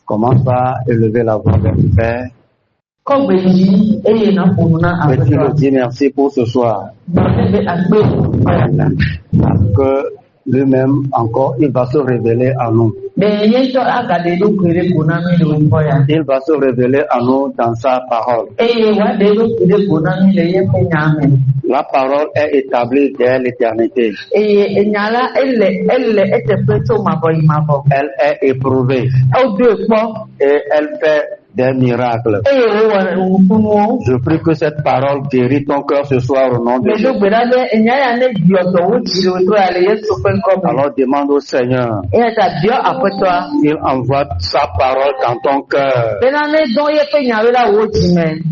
Commence par élever la voix vers le Père. Et tu le dis merci pour ce soir. Parce que lui-même, encore, il va se révéler à nous. Il va se révéler à nous dans sa parole. La parole est établie dès l'éternité. Elle est éprouvée. Et elle fait des miracles. Je prie que cette parole guérit ton cœur ce soir au nom de Jésus. Alors demande au Seigneur. Il envoie sa parole dans ton cœur.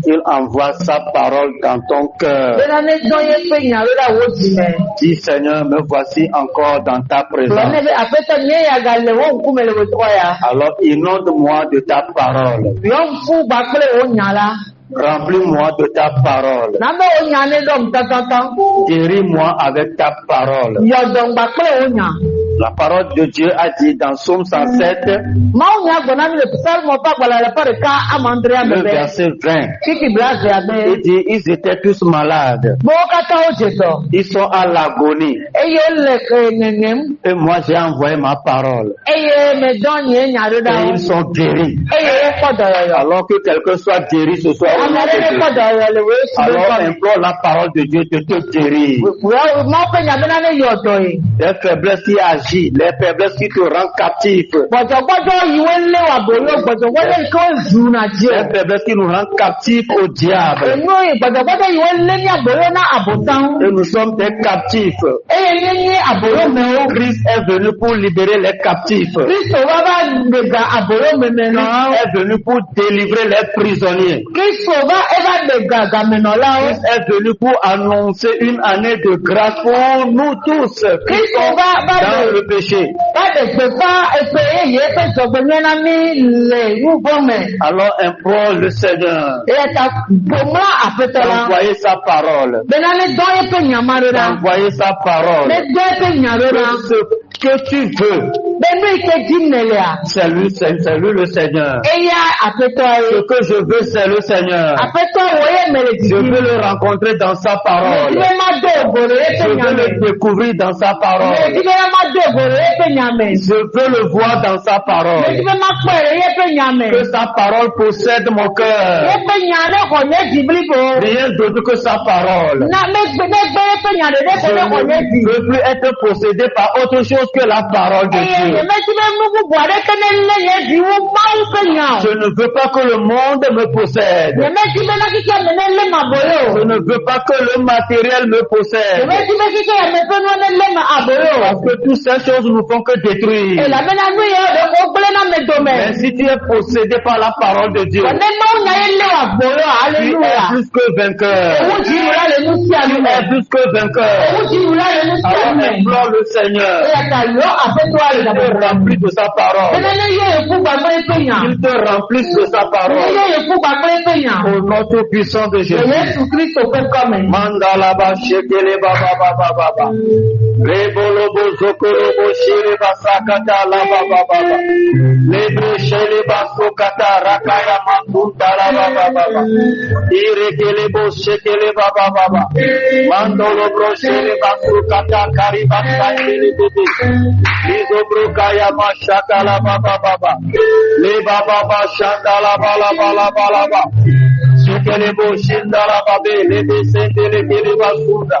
Il envoie sa parole dans ton cœur. Dis Seigneur, me voici encore dans ta présence. Alors inonde-moi de ta parole. Remplis-moi de ta parole. Guéris-moi avec ta parole. La parole de Dieu a dit dans Psaume 107, le verset 20, il dit, ils étaient tous malades. Ils sont à l'agonie. Et moi j'ai envoyé ma parole. Et ils sont guéris. Alors que quelqu'un soit guéri ce soir, alors implore la parole de Dieu de te guérir. Les faiblesses qui agissent, les faiblesses qui te rendent captif. Les faiblesses qui nous rendent captifs au diable. Et nous sommes des captifs. Christ est venu pour libérer les captifs. Christ est venu pour délivrer les prisonniers. Christ est venu pour annoncer une année de grâce pour nous tous qui sommes dans le péché. Alors implore le Seigneur d'envoyer sa parole. D'envoyer sa parole. Que tu veux. C'est lui le Seigneur. Ce que je veux, c'est le Seigneur. Je veux le rencontrer dans sa parole. Je veux le découvrir dans sa parole. Je veux le voir dans sa parole. Que sa parole possède mon cœur. Rien d'autre que sa parole. Je ne veux plus être possédé par autre chose que la parole de Dieu. Je ne veux pas que le monde me possède. Je ne veux pas que le matériel me possède. Parce que toutes ces choses ne font que détruire. Mais si tu es possédé par la parole de Dieu, tu es plus que vainqueur. Tu es plus que vainqueur. Alors implore le Seigneur. Il te remplit de sa parole. Il te remplisse de sa parole. Au nom tout puissant de Jésus. Mandalaba shekele baba baba baba. Rebolobo zokorobo shire basakata la baba baba. Lebre shele basokata rakaya mandunda la baba baba. Irekele bo shekele baba baba. Mandolo bro shele basokata karibasa shele bebe. Izobro kaya mashaka la baba baba. Le baba baba shanda la bala bala bala baba. Sukelebo shindala babe lebe sendele kele basunda.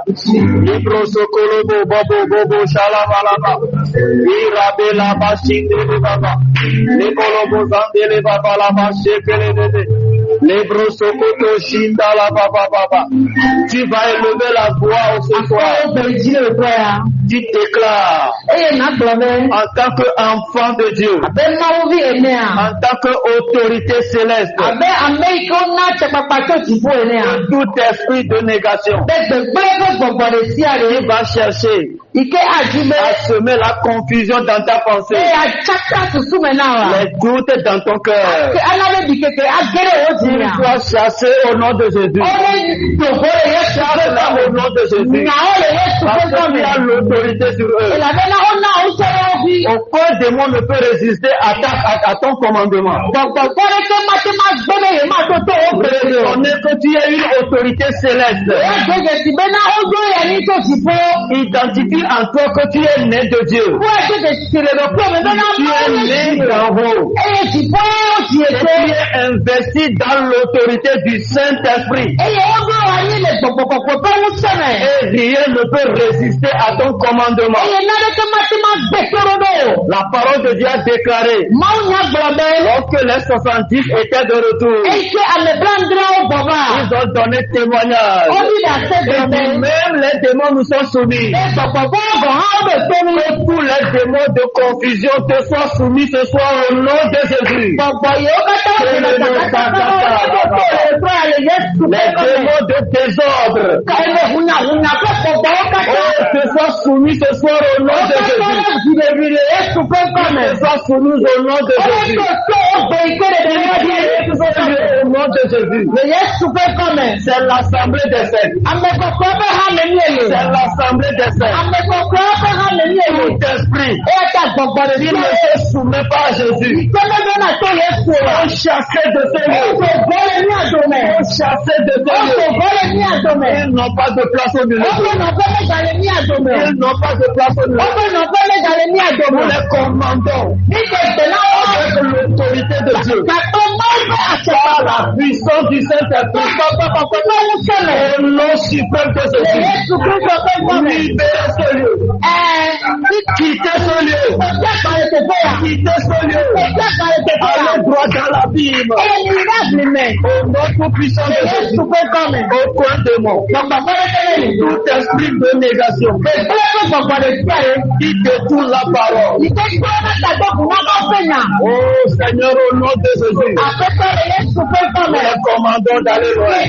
Ibro sokolobo bobo bobo shalabalaba. Irabe la bashindele baba. Lekolobo zandele baba la bashekele bebe. Lebro sokoto shindala baba baba. Tu vas élever la voix ce soir. Tu déclares en tant qu'enfant de Dieu, en tant qu'autorité céleste, tout esprit de négation qui va chercher a semé la confusion dans ta pensée, les doutes dans ton cœur. Tu dois chasser au nom de Jésus. Chasse-la au nom de Jésus. Parce que tu as l'autorité sur eux. Aucun démon ne peut résister à ton commandement. Reconnais que tu as une autorité céleste. Identifie en toi que tu es né de Dieu. Tu es né d'en haut. Tu es investi dans l'autorité du Saint-Esprit. Et rien ne peut résister à ton commandement. La parole de Dieu a déclaré, lorsque les 70 étaient de retour, ils ont donné témoignage. Et même les démons nous sont soumis. Que tous les démons de confusion te soient soumis ce soir au nom de Jésus. Les démons de désordre te soient soumis ce soir au nom de Jésus. Te soient soumis au nom de Jésus. Au nom de Jésus. C'est l'assemblée des saints. C'est l'assemblée des saints. Tout esprit qui ne se soumet pas à Jésus, on chassé de ce lieu. On chassé de ce lieu. Ils n'ont pas de place au milieu. Ils n'ont pas de place au milieu. Nous les commandons avec l'autorité de Dieu. Par la puissance du Saint-Esprit. Au nom suprême de Jésus. Libérez ce lieu. Quittez ce lieu. Quittez ce lieu. Allez droit dans l'abîme. Au nom tout puissant de Jésus. Aucun démon. Tout esprit de négation. Qui détourne la parole. Oh Seigneur, au nom de Jésus. Nous les commandons d'aller loin.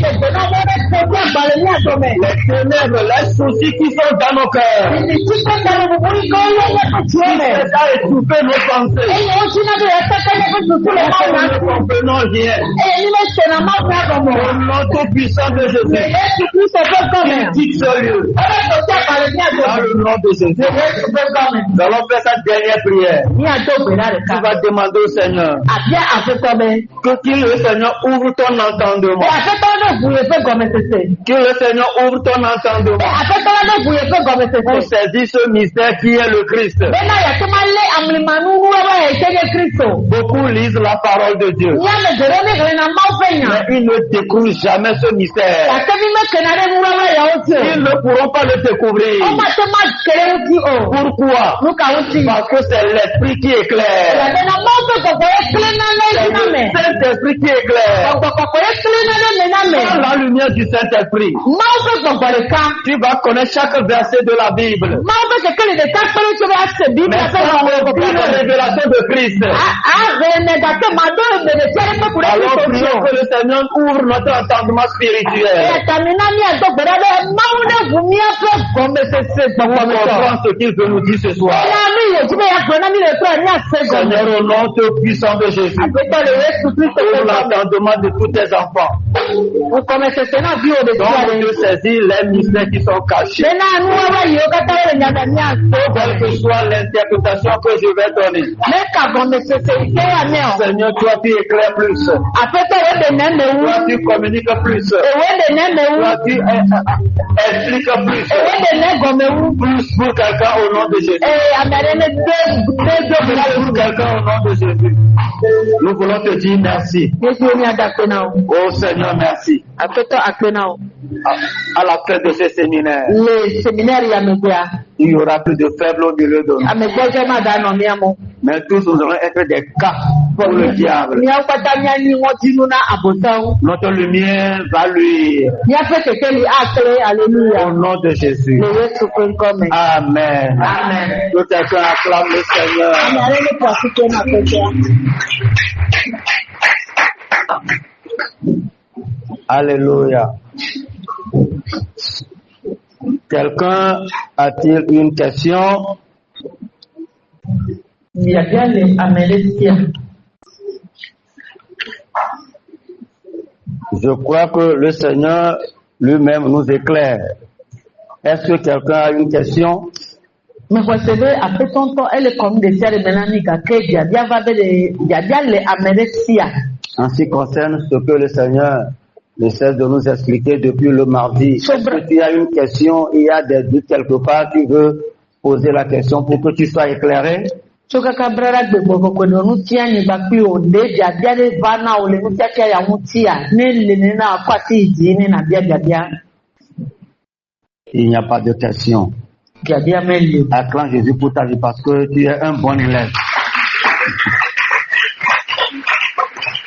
Les ténèbres, les soucis qui sont dans nos cœurs. Qui a étouffé nos pensées. Nous ne comprenons rien. Au nom tout puissant de Jésus. Quitte ce lieu. Dans le nom de Jésus. Nous allons faire cette dernière prière. Tu vas demander au Seigneur que le Seigneur ouvre ton entendement. Que le Seigneur ouvre ton entendement pour saisir ce mystère qui est le Christ. Beaucoup lisent la parole de Dieu, mais ils ne découvrent jamais ce mystère. Ils ne pourront pas le découvrir. Pourquoi? Parce que c'est l'esprit qui éclaire. C'est le Saint-Esprit qui éclaire. Dans la lumière du Saint-Esprit, tu vas connaître chaque verset de la Bible. Mais sans la révélation de Christ, alors prions que le Seigneur ouvre notre entendement spirituel. Comprends ce qu'il veut nous dire ce soir. Seigneur, au nom tout puissant de Jésus, ouvre l'entendement de tous tes enfants. Donc de saisir les mystères qui sont cachés. Quelle que soit l'interprétation que je vais donner. Seigneur, toi tu éclaires plus. Toi tu communiques plus. Toi tu expliques plus. Plus pour quelqu'un au nom de Jésus. Pour quelqu'un au nom de Jésus. Nous voulons te dire merci. Oh Seigneur, merci. À la fin de ce séminaire, il y aura plus de faibles au milieu de nous. Mais tous nous allons être des cas pour le diable. Notre lumière va luire. Au nom de Jésus. Amen. Amen. Tout quelqu'un acclame le Seigneur. Alléluia. Quelqu'un a-t-il une question? Je crois que le Seigneur lui-même nous éclaire. Est-ce que quelqu'un a une question? Mais vous savez, après ton temps, elle est comme des terres de Ménanica, que Diabia va les Amérecia. En ce qui concerne ce que le Seigneur ne cesse de nous expliquer depuis le mardi. Est-ce que tu as une question, il y a des doutes quelque part, tu veux poser la question pour que tu sois éclairé? Il n'y a pas de question. Acclame Jésus pour ta vie parce que tu es un bon élève.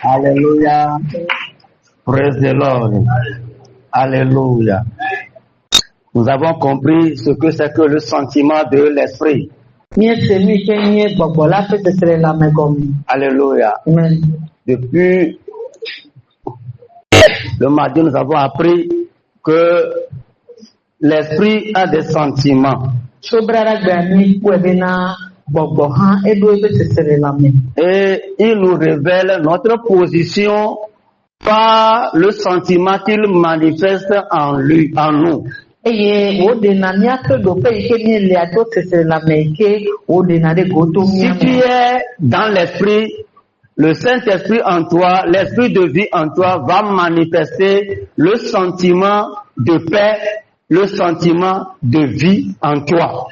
Alléluia. Praise the Lord. Alléluia. Nous avons compris ce que c'est que le sentiment de l'esprit. Alléluia. Amen. Depuis le mardi, nous avons appris que l'esprit a des sentiments. Et il nous révèle notre position par le sentiment qu'il manifeste en lui, en nous. Si tu es dans l'esprit, le Saint-Esprit en toi, l'esprit de vie en toi va manifester le sentiment de paix, le sentiment de vie en toi.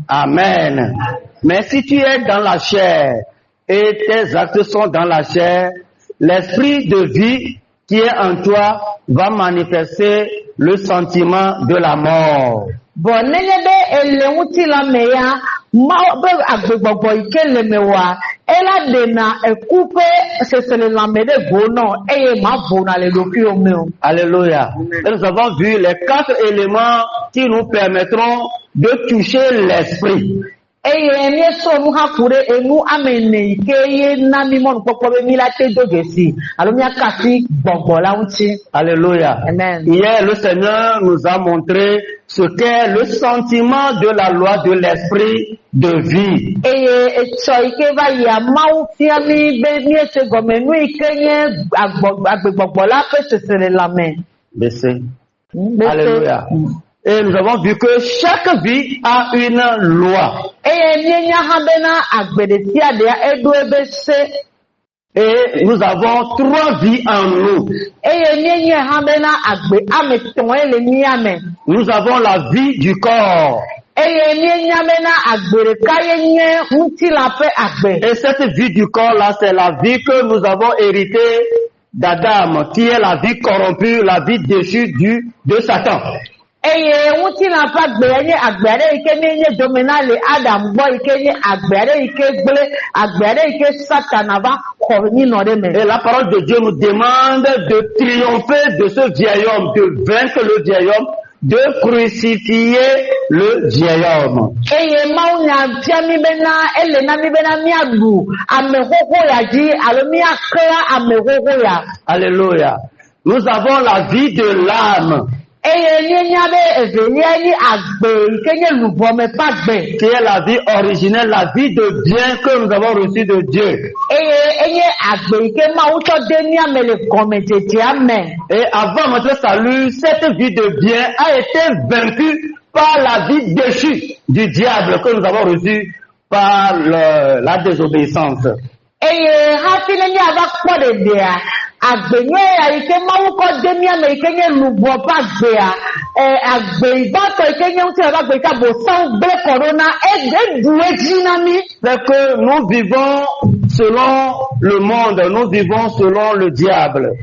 Amen. Mais si tu es dans la chair et tes actes sont dans la chair, l'esprit de vie qui est en toi va manifester le sentiment de la mort. Alléluia. Et nous avons vu les 4 éléments qui nous permettront de toucher l'esprit. Alléluia. Amen. Hier, le Seigneur nous a montré ce qu'est le sentiment de la loi de l'esprit de vie. Baissez. Alléluia. Et nous avons vu que chaque vie a une loi. Et nous avons 3 vies en nous. Nous avons la vie du corps. Et cette vie du corps là, c'est la vie que nous avons héritée d'Adam, qui est la vie corrompue, la vie déchue de Satan. Et la parole de Dieu nous demande de triompher de ce vieil homme, de vaincre le vieil homme, de crucifier le vieil homme. Alléluia. Nous avons la vie de l'âme. Qui est la vie originelle, la vie de bien que nous avons reçue de Dieu. Et avant notre salut, cette vie de bien a été vaincue par la vie déchue du diable que nous avons reçue par la désobéissance. C'est que nous vivons selon le monde, nous vivons selon le diable.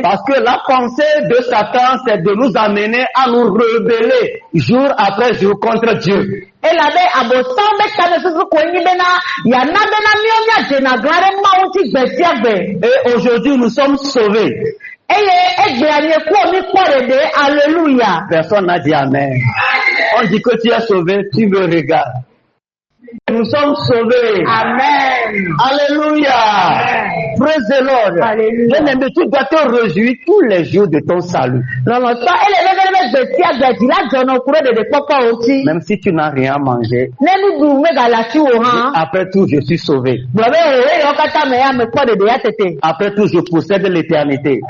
Parce que la pensée de Satan, c'est de nous amener à nous rebeller jour après jour contre Dieu. Et aujourd'hui, nous sommes sauvés. Alléluia. Personne n'a dit Amen. On dit que tu es sauvé, tu me regardes. Nous sommes sauvés. Amen. Alléluia. Praise the Lord. Alléluia. Bien-aimé, tu dois te réjouir tous les jours de ton salut. Même si tu n'as rien mangé. Après tout, je suis sauvé. Après tout, je possède l'éternité.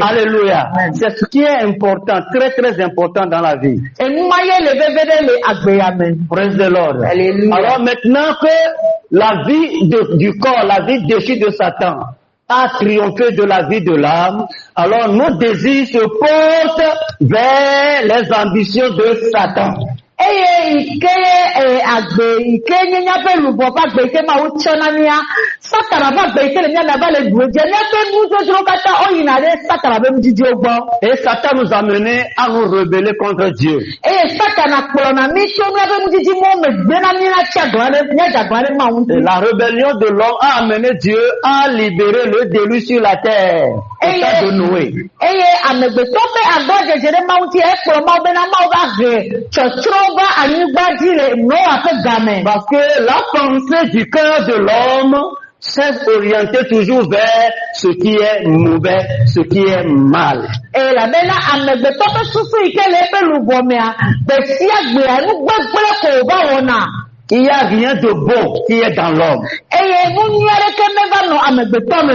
Alléluia. C'est ce qui est important, très très important dans la vie. Praise the Lord. Alléluia. Alors maintenant que la vie du corps, la vie déchue de Satan a triomphé de la vie de l'âme, alors nos désirs se portent vers les ambitions de Satan. Et Satan nous a menés à nous rebeller contre Dieu. Et la rébellion de l'homme a amené Dieu à libérer le déluge sur la terre. Au temps de Noé. Parce que la pensée du cœur de l'homme s'est orientée toujours vers ce qui est mauvais, ce qui est mal. Il n'y a rien de bon qui est dans l'homme.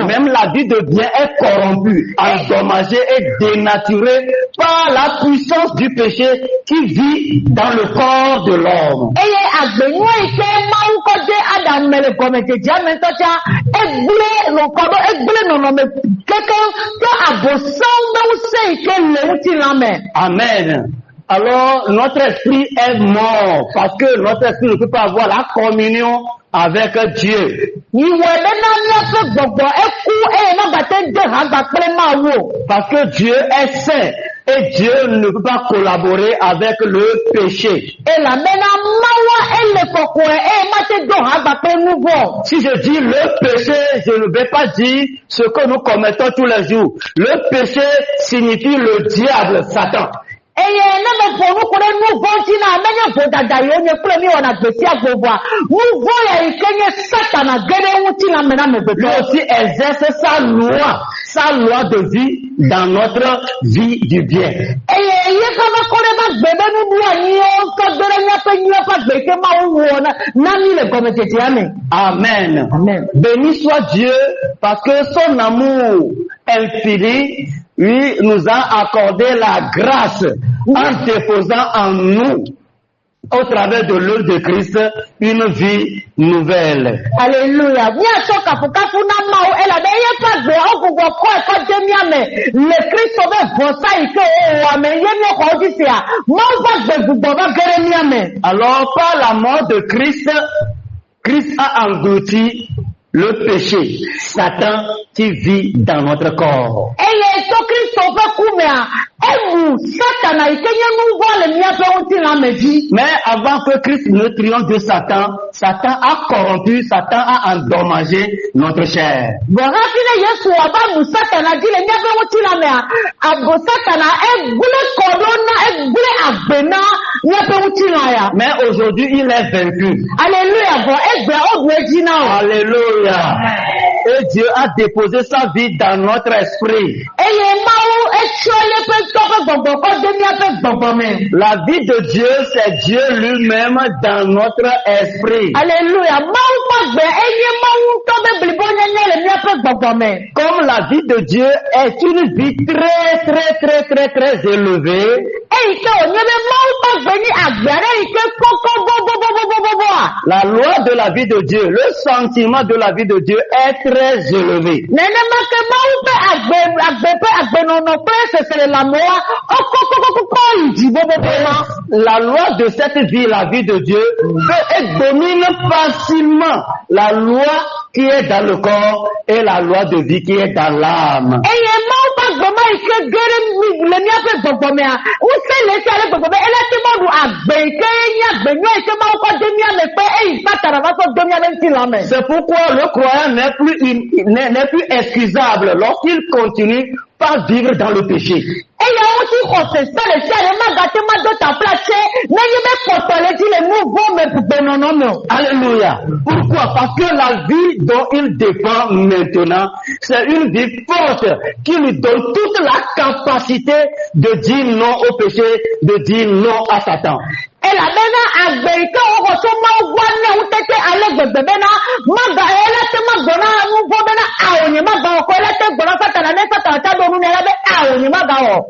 Même la vie de bien est corrompue, endommagée et dénaturée par la puissance du péché qui vit dans le corps de l'homme. Amen. Alors, notre esprit est mort parce que notre esprit ne peut pas avoir la communion avec Dieu. Parce que Dieu est saint et Dieu ne peut pas collaborer avec le péché. Si je dis le péché, je ne vais pas dire ce que nous commettons tous les jours. Le péché signifie le diable, Satan. Lui aussi exerce sa loi de vie dans notre vie du bien. Amen. Amen. Béni soit Dieu parce que son amour infini, lui, nous a accordé la grâce en déposant en nous, au travers de l'œuvre de Christ, une vie nouvelle. Alléluia. Alors, par la mort de Christ, Christ a englouti le péché, Satan qui vit dans notre corps. Mais avant que Christ ne triomphe de Satan, Satan a corrompu, Satan a endommagé notre chair. Mais aujourd'hui, il est vaincu. Alléluia. Et Dieu a déposé sa vie dans notre esprit. La vie de Dieu, c'est Dieu lui-même dans notre esprit. Alléluia. Comme la vie de Dieu est une vie très élevée, la loi de la vie de Dieu, le sentiment de la vie de Dieu est très élevé. La loi de cette vie, la vie de Dieu, domine facilement la loi qui est dans le corps et la loi de vie qui est dans l'âme. C'est pourquoi le croyant n'est plus excusable lorsqu'il continue par vivre dans le péché. Alléluia. Pourquoi? Parce que la vie dont il dépend maintenant, c'est une vie forte qui lui donne toute la capacité de dire non au péché, de dire non à Satan.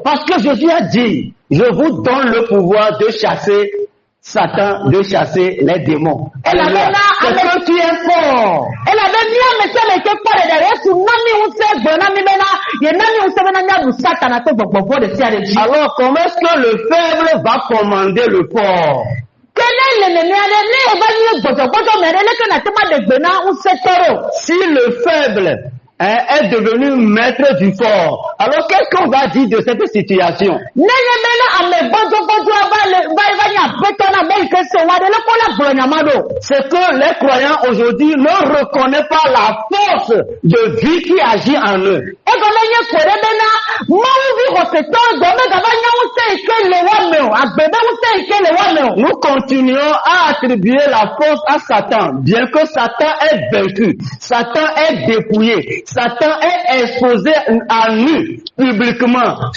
Parce que Jésus a dit, je vous donne le pouvoir de chasser Satan, de chasser les démons. C'est que tu es fort. Alors comment est-ce que le faible va commander le fort? Si le faible est devenu maître du fort, alors qu'est-ce qu'on va dire de cette situation? C'est que les croyants aujourd'hui ne reconnaissent pas la force de vie qui agit en eux. Nous continuons à attribuer la force à Satan, bien que Satan est vaincu, Satan est dépouillé, Satan est exposé à nu publiquement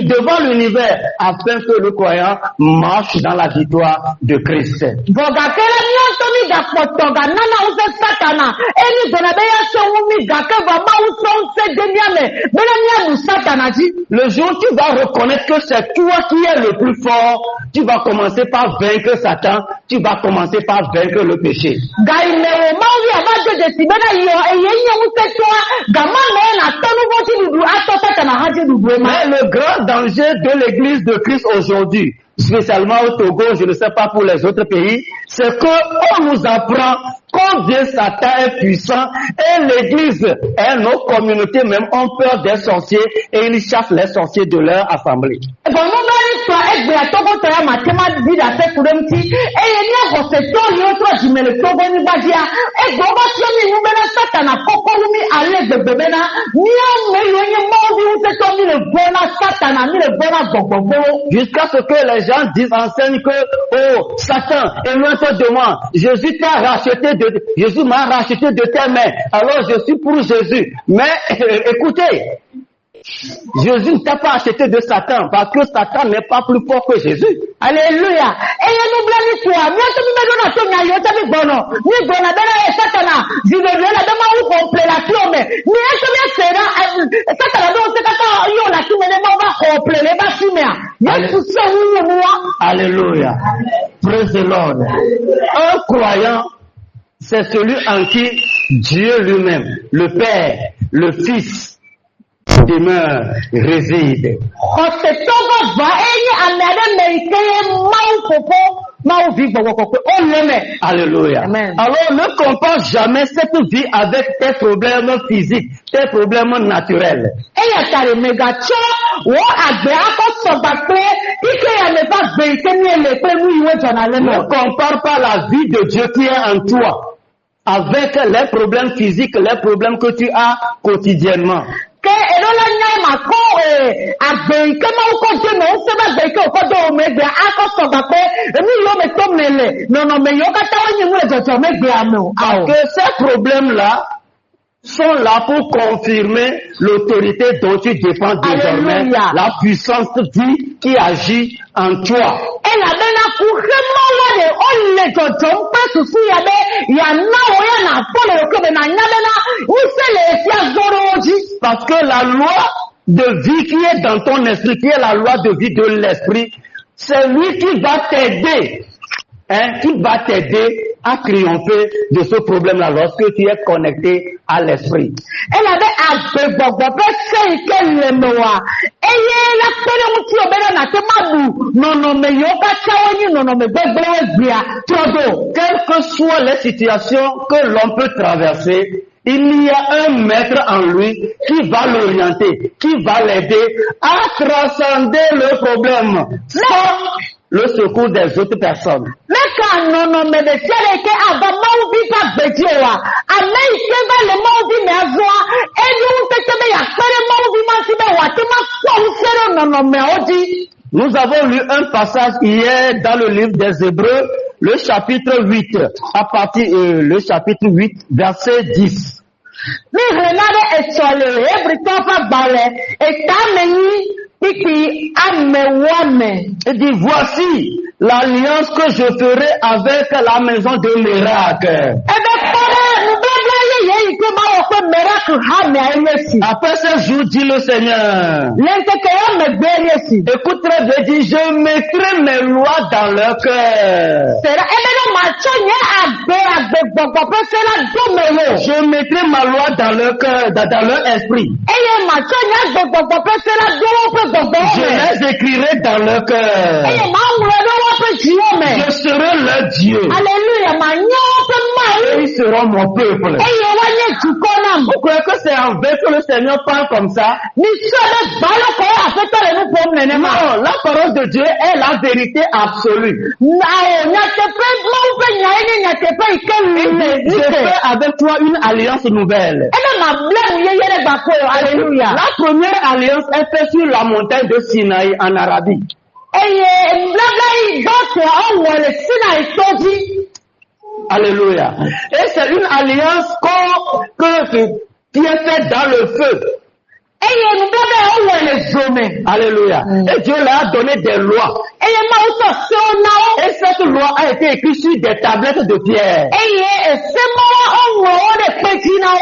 devant l'univers afin que le croyant marche dans la victoire de Christ. Le jour où tu vas reconnaître que c'est toi qui es le plus fort, tu vas commencer par vaincre Satan, tu vas commencer par vaincre le péché. Mais le grand danger de l'église de Christ aujourd'hui, spécialement au Togo, je ne sais pas pour les autres pays, c'est qu'on nous apprend combien Satan est puissant et l'église et nos communautés même ont peur des sorciers et ils chassent les sorciers de leur assemblée. Jusqu'à ce que les gens disent, enseignent que, oh, Satan, éloigne-toi de moi. Jésus m'a racheté de tes mains. Alors je suis pour Jésus. Mais écoutez, Jésus ne t'a pas acheté de Satan parce que Satan n'est pas plus fort que Jésus. Alléluia. Alléluia. Praise the Lord. Un croyant, c'est celui en qui Dieu lui-même, le Père, le Fils, demeure, réside. Alléluia. Amen. Alors ne compare jamais cette vie avec tes problèmes physiques, tes problèmes naturels. Ne compare pas la vie de Dieu qui est en toi avec les problèmes physiques, les problèmes que tu as quotidiennement. Que ces problèmes-là sont là pour confirmer l'autorité dont tu dépends désormais, la puissance vie qui agit en toi. Parce que la loi de vie qui est dans ton esprit, qui est la loi de vie de l'esprit, c'est lui qui va t'aider. Qui va t'aider à triompher de ce problème-là lorsque tu es connecté à l'esprit. Quelles que soient les situations que l'on peut traverser, il y a un maître en lui qui va l'orienter, qui va l'aider à transcender le problème sans le secours des autres personnes. ka nono me de sere ke aba mau bi ka beje wa. Ame ike ba le mau bi me azwa. Eni unte be ya pere mau bi ma ti be wa te ma ko sere nono me odi. Nous avons lu un passage hier dans le livre des Hébreux, le chapitre 8, à partir le chapitre 8, verset 10. Mi renade esole ebrito fa bale etameni piki amewame. Il dit, voici l'alliance que je ferai avec la maison de Mérac. Après ce jour, dit le Seigneur, écoute très bien, dit, je mettrai mes lois dans leur cœur. Je mettrai ma loi dans leur cœur, dans leur esprit. Je les écrirai dans leur cœur. Je serai leur Dieu. Et ils seront mon peuple. Vous croyez que c'est en vain que le Seigneur parle comme ça? Non, la parole de Dieu est la vérité absolue. Je fais avec toi une alliance nouvelle. Alléluia. La première alliance est faite sur la montagne de Sinaï en Arabie. Alléluia. Et c'est une alliance qui est faite dans le feu. Alléluia. Et Dieu leur a donné des lois. Et cette loi a été écrite sur des tablettes de pierre.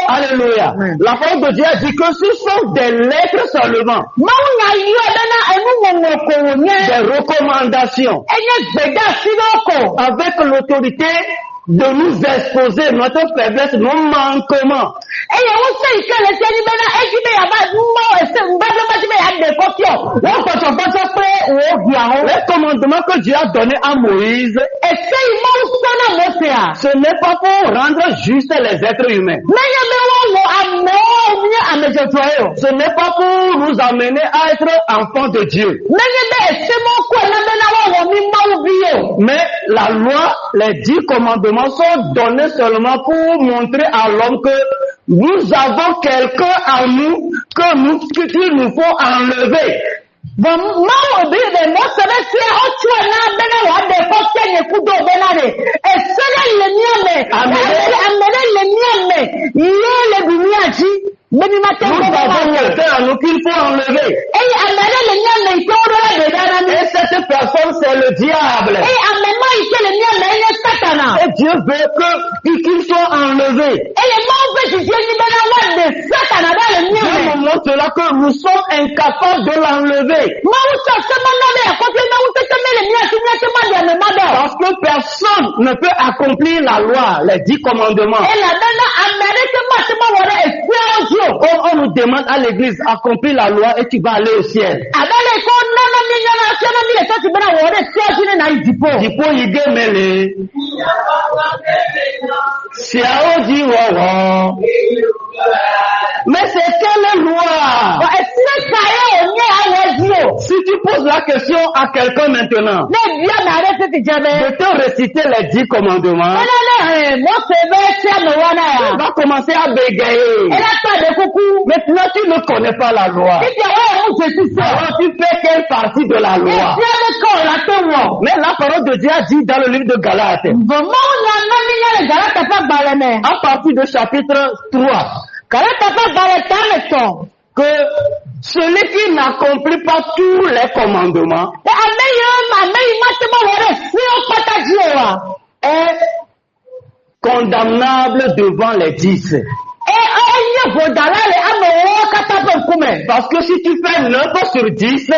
Alléluia. La parole de Dieu a dit que ce sont des lettres seulement. Des recommandations. Avec l'autorité de nous exposer notre faiblesse, nos manquements. Les commandements que Dieu a donnés à Moïse, ce n'est pas pour rendre juste les êtres humains. Ce n'est pas pour nous amener à être enfants de Dieu. Mais la loi, les 10 commandements sont donnés seulement pour montrer à l'homme que nous avons quelqu'un en nous qu'il nous faut enlever. Nous avons quelqu'un en nous qu'il faut enlever. Et cette personne, c'est le diable. Et Dieu veut qu'il soit enlevé. Dieu nous montre là que nous sommes incapables de l'enlever. Parce que personne ne peut accomplir la loi, les 10 commandements. Comme on nous demande à l'église accomplir la loi et tu vas aller au ciel. Mais c'est quelle loi? Si tu poses la question à quelqu'un maintenant, de te réciter les 10 commandements, tu vas commencer à bégayer. Maintenant, tu ne connais pas la loi. Alors, tu fais quelle partie de la loi? Mais la parole de Dieu a dit dans le livre de Galates, à partir du chapitre 3, que celui qui n'accomplit pas tous les commandements est condamnable devant les 10. Parce que si tu fais 9 sur 10,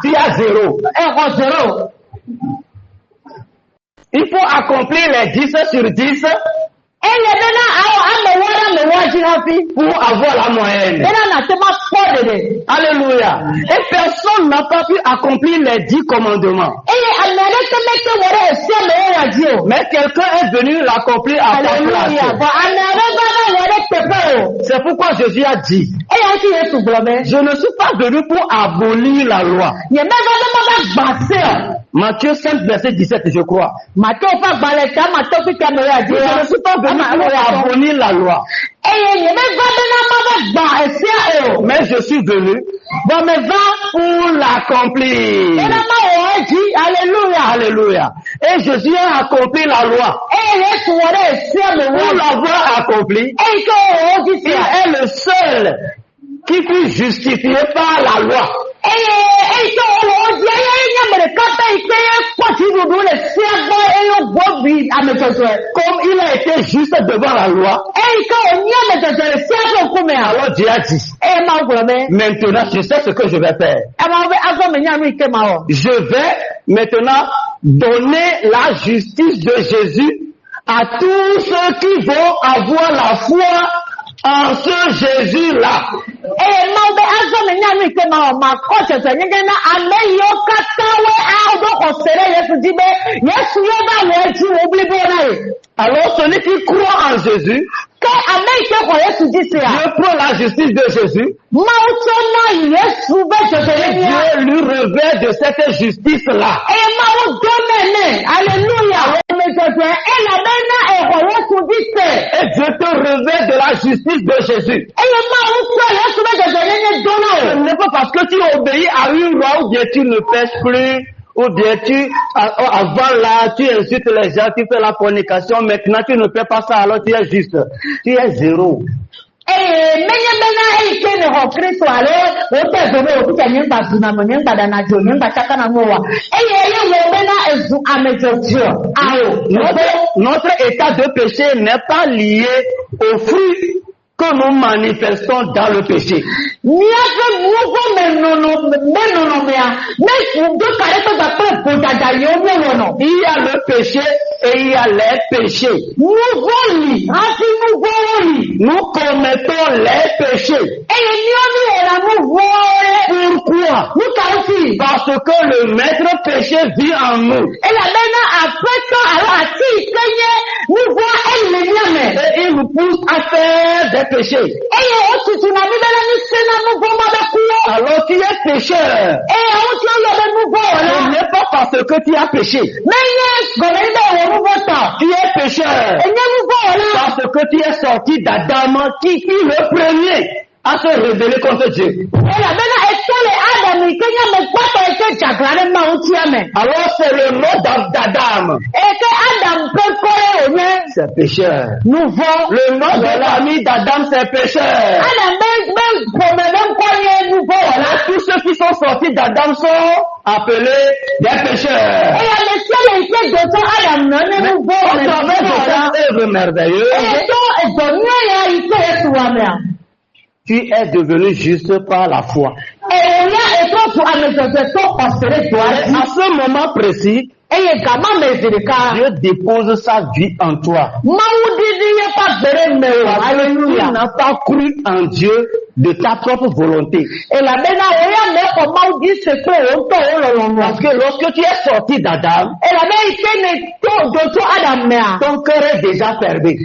tu as 0. Il faut accomplir les 10 sur 10 pour avoir la moyenne. Alléluia. Et personne n'a pas pu accomplir les 10 commandements. Mais quelqu'un est venu l'accomplir à ta place. C'est pourquoi Jésus a dit, je ne suis pas venu pour abolir la loi. Matthieu 5, verset 17, je crois. Je ne suis pas venu pour abolir la loi. Mais je suis venu pour l'accomplir. Alléluia. Et Jésus a accompli la loi. Pour l'avoir accompli, il est le seul qui fut justifié par la loi. Comme il a été juste devant la loi, alors Dieu a dit, maintenant je sais ce que je vais faire. Je vais maintenant donner la justice de Jésus à tous ceux qui vont avoir la foi en ce Jésus-là. Alors celui qui croit en Jésus, Dieu prend la justice de Jésus, Dieu lui revêt de cette justice-là. Alléluia. Et Dieu te revêt de la justice de Jésus. Ce n'est pas parce que tu obéis à une loi ou bien tu ne pêches plus, ou bien avant là, tu insultes les gens, tu fais la fornication, maintenant tu ne fais pas ça, alors tu es juste. Tu es zéro. Notre état de péché n'est pas lié au fruit que nous manifestons dans le péché. Il y a le péché et il y a les péchés. Nous commettons les péchés. Pourquoi? Parce que le maître péché vit en nous. Et il nous pousse à faire des péchés. Alors tu es pécheur. Ce n'est pas parce que tu as péché. Tu es pécheur. Parce que tu es sorti d'Adam qui fut le premier à se révéler contre Dieu. Alors c'est le nom d'Adam. C'est pécheur. Le nom de l'ami d'Adam, c'est pécheur. Alors tous ceux qui sont sortis d'Adam sont appelés des pécheurs. Mais au travers de cette œuvre merveilleuse, tu es devenu juste par la foi. À ce moment précis, Dieu dépose sa vie en toi. Tu n'as pas cru en Dieu de ta propre volonté. Parce que lorsque tu es sorti d'Adam, ton cœur est déjà fermé.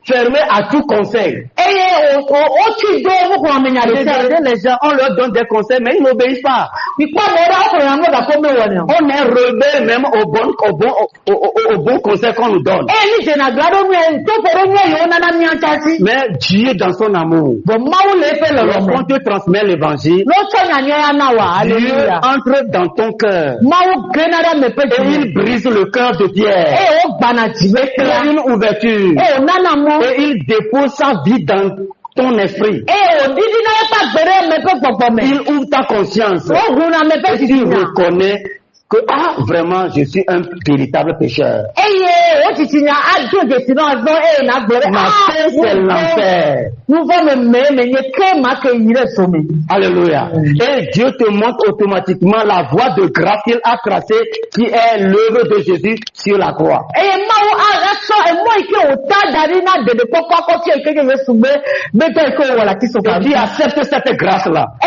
Fermé à tout conseil. Les gens, on leur donne des conseils, mais ils n'obéissent pas. On est rebelle même au bon conseil qu'on nous donne. Mais Dieu dans son amour, lorsqu'on te transmet l'évangile, Dieu entre dans ton cœur et il brise le cœur de pierre et crée une ouverture et il dépose sa vie dans ton esprit. Il ouvre ta conscience et tu reconnais que vraiment je suis un véritable pécheur. Ma fin c'est l'enfer. Alléluia. Et Dieu te montre automatiquement la voie de grâce qu'il a tracée, qui est l'œuvre de Jésus sur la croix. Et qui accepte cette grâce-là. Et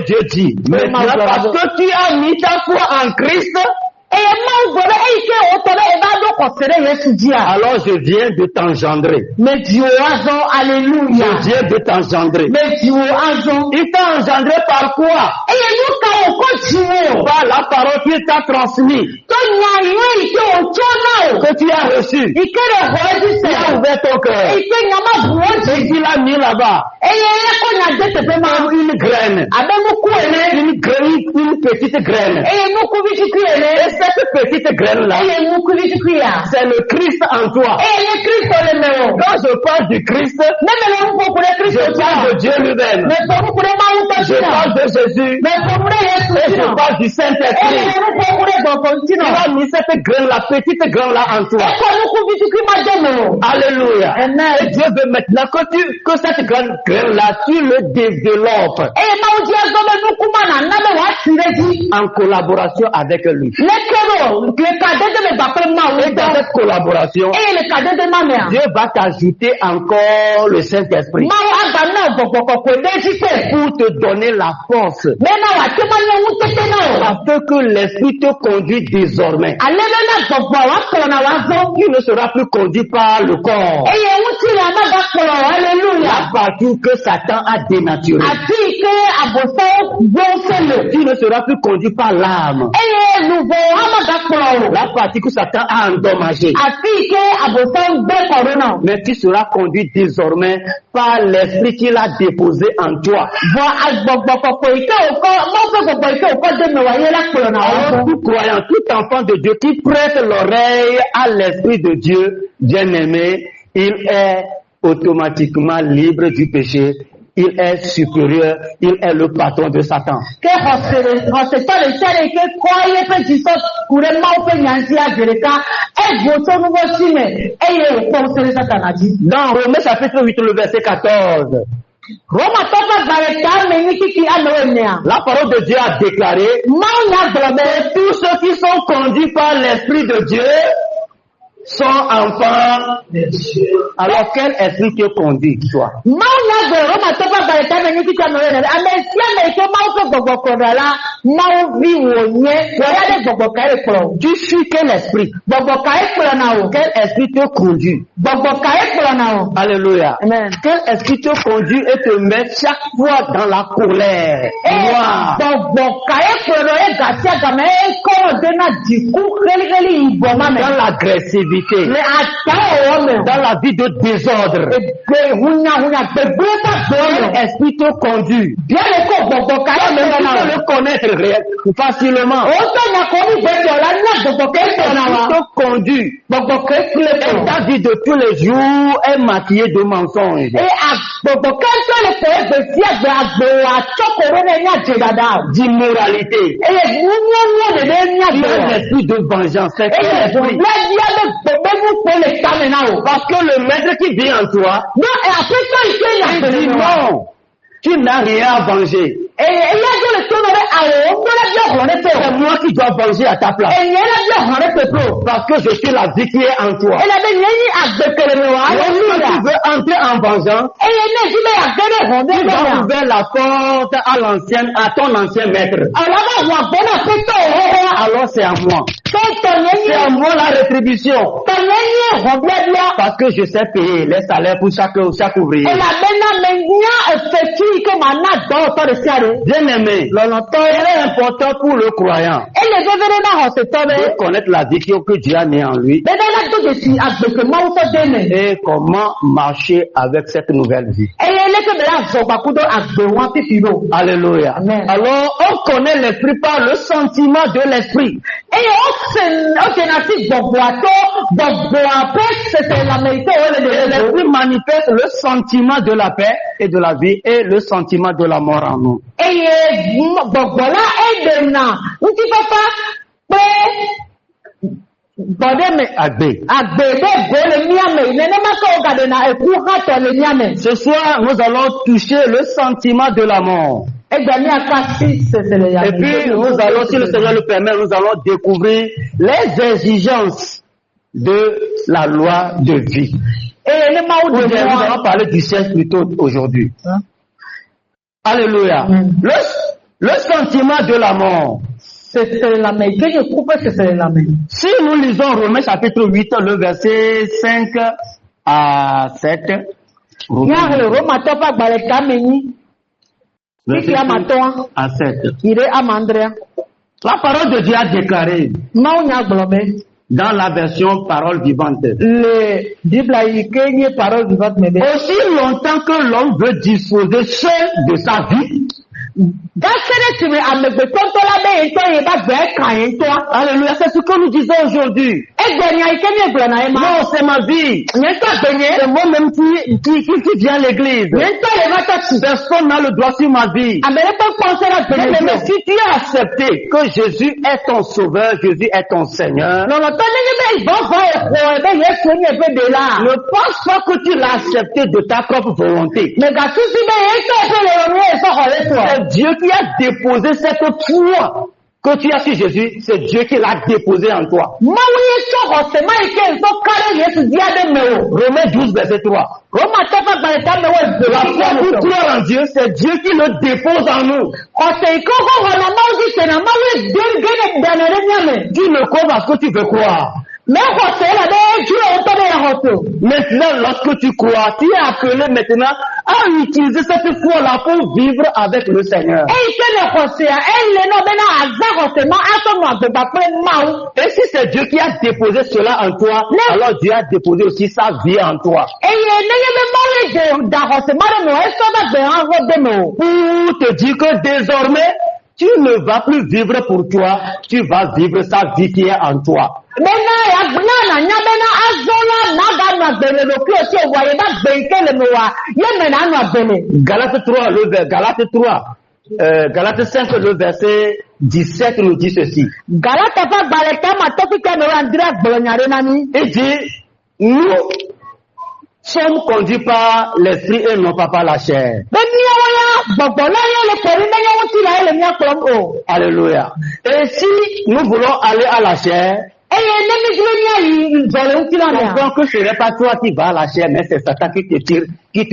Dieu dit, mais parce que tu as mis ta foi en Christ, Alors je viens de t'engendrer. Alléluia. Je viens de t'engendrer. Il t'a engendré par quoi? Par la parole qu'il t'a transmise, que tu as reçue. Il a ouvert ton cœur. Et il a mis là-bas une graine. Une petite graine. Et cette petite graine-là, c'est le Christ en toi. Quand je parle du Christ, je parle de Dieu lui-même. Je parle de Jésus. Et je parle du Saint-Esprit. Il a mis cette graine, la petite graine-là en toi. Alléluia. Et Dieu veut maintenant que cette graine-là, tu le développes en collaboration avec lui. Et dans cette collaboration, Dieu va t'ajouter encore le Saint-Esprit pour te donner la force afin que l'Esprit te conduit désormais. Tu ne seras plus conduit par le corps. La partie que Satan a dénaturée. Tu ne seras plus conduit par l'âme. La partie que Satan a endommagée. Mais tu seras conduit désormais par l'Esprit qu'il a déposé en toi. Alors, tout croyant, tout enfant de Dieu qui prête l'oreille à l'Esprit de Dieu, bien-aimé, il est automatiquement libre du péché. Il est supérieur, il est le patron de Satan. Dans Romains chapitre 8, le verset 14. La parole de Dieu a déclaré que tous ceux qui sont conduits par l'Esprit de Dieu sont enfants de Dieu. Alors quel esprit te conduit, toi? Tu suis quel esprit? Quel esprit te conduit? Alléluia. Amen. Quel esprit te conduit et te met chaque fois dans la colère? Noire. Dans l'agressivité. Dans la vie de désordre. Quel esprit te conduit? Tu peux le connaître facilement. Te conduit. Et ta vie de tous les jours est maquillée de mensonges, d'immoralité. Un esprit de vengeance. Parce que le maître qui vient en toi, il dit non, tu n'as rien à venger. C'est moi qui dois venger à ta place. Parce que je suis la vie qui est en toi. Lorsque tu veux entrer en vengeance, tu vas ouvrir la porte à ton ancien maître. Alors c'est à moi. C'est à moi la rétribution. Parce que je sais payer les salaires pour chaque ouvrier. Bien aimé, il est important pour le croyant de connaître la vie que Dieu a mis en lui et comment marcher avec cette nouvelle vie. Alléluia. Amen. Alors, on connaît l'esprit par le sentiment de l'esprit. L'esprit manifeste le sentiment de la paix et de la vie et le sentiment de la mort en nous. Ce soir, nous allons toucher le sentiment de la mort. Et puis, nous allons, si le Seigneur le permet, nous allons découvrir les exigences de la loi de vie. Nous allons parler du ciel plutôt aujourd'hui. Alléluia. Le sentiment de la mort. c'est la main. Que je coupe, c'est la main. Si nous lisons Romains chapitre 8, le verset 5 à 7. Nya le Roma topa gbale kameni. Verset 5 à 7. Ire amandrea. La parole de Dieu a déclaré Mau nya globe. dans la version parole vivante. Le Bible a écrit parole vivante mais Aussi longtemps que l'homme veut disposer seul de sa vie. Alléluia, c'est ce que nous disons aujourd'hui. Non, c'est ma vie. C'est moi-même qui viens à l'église. Personne n'a le droit sur ma vie. Mais si tu as accepté que Jésus est ton sauveur, Jésus est ton Seigneur, ne pense pas que tu l'as accepté de ta propre volonté. C'est Dieu qui a déposé cette foi que tu as sur Jésus, c'est Dieu qui l'a déposé en toi. Romains 12, verset 3. La foi pour croire en Dieu, c'est Dieu qui le dépose en nous. Tu ne crois pas ce que tu veux croire. Maintenant, lorsque tu crois, tu es appelé maintenant à utiliser cette foi-là pour vivre avec le Seigneur. Et si c'est Dieu qui a déposé cela en toi, alors Dieu a déposé aussi sa vie en toi. Pour te dire que désormais, tu ne vas plus vivre pour toi, tu vas vivre sa vie qui est en toi. Galates 3, Galates 5, le verset 17 nous dit ceci. Il dit, nous sommes conduits par l'esprit et non pas par la chair. Alléluia. Et si nous voulons aller à la chair, comprends que ce n'est pas toi qui vas à la chair, mais c'est Satan qui te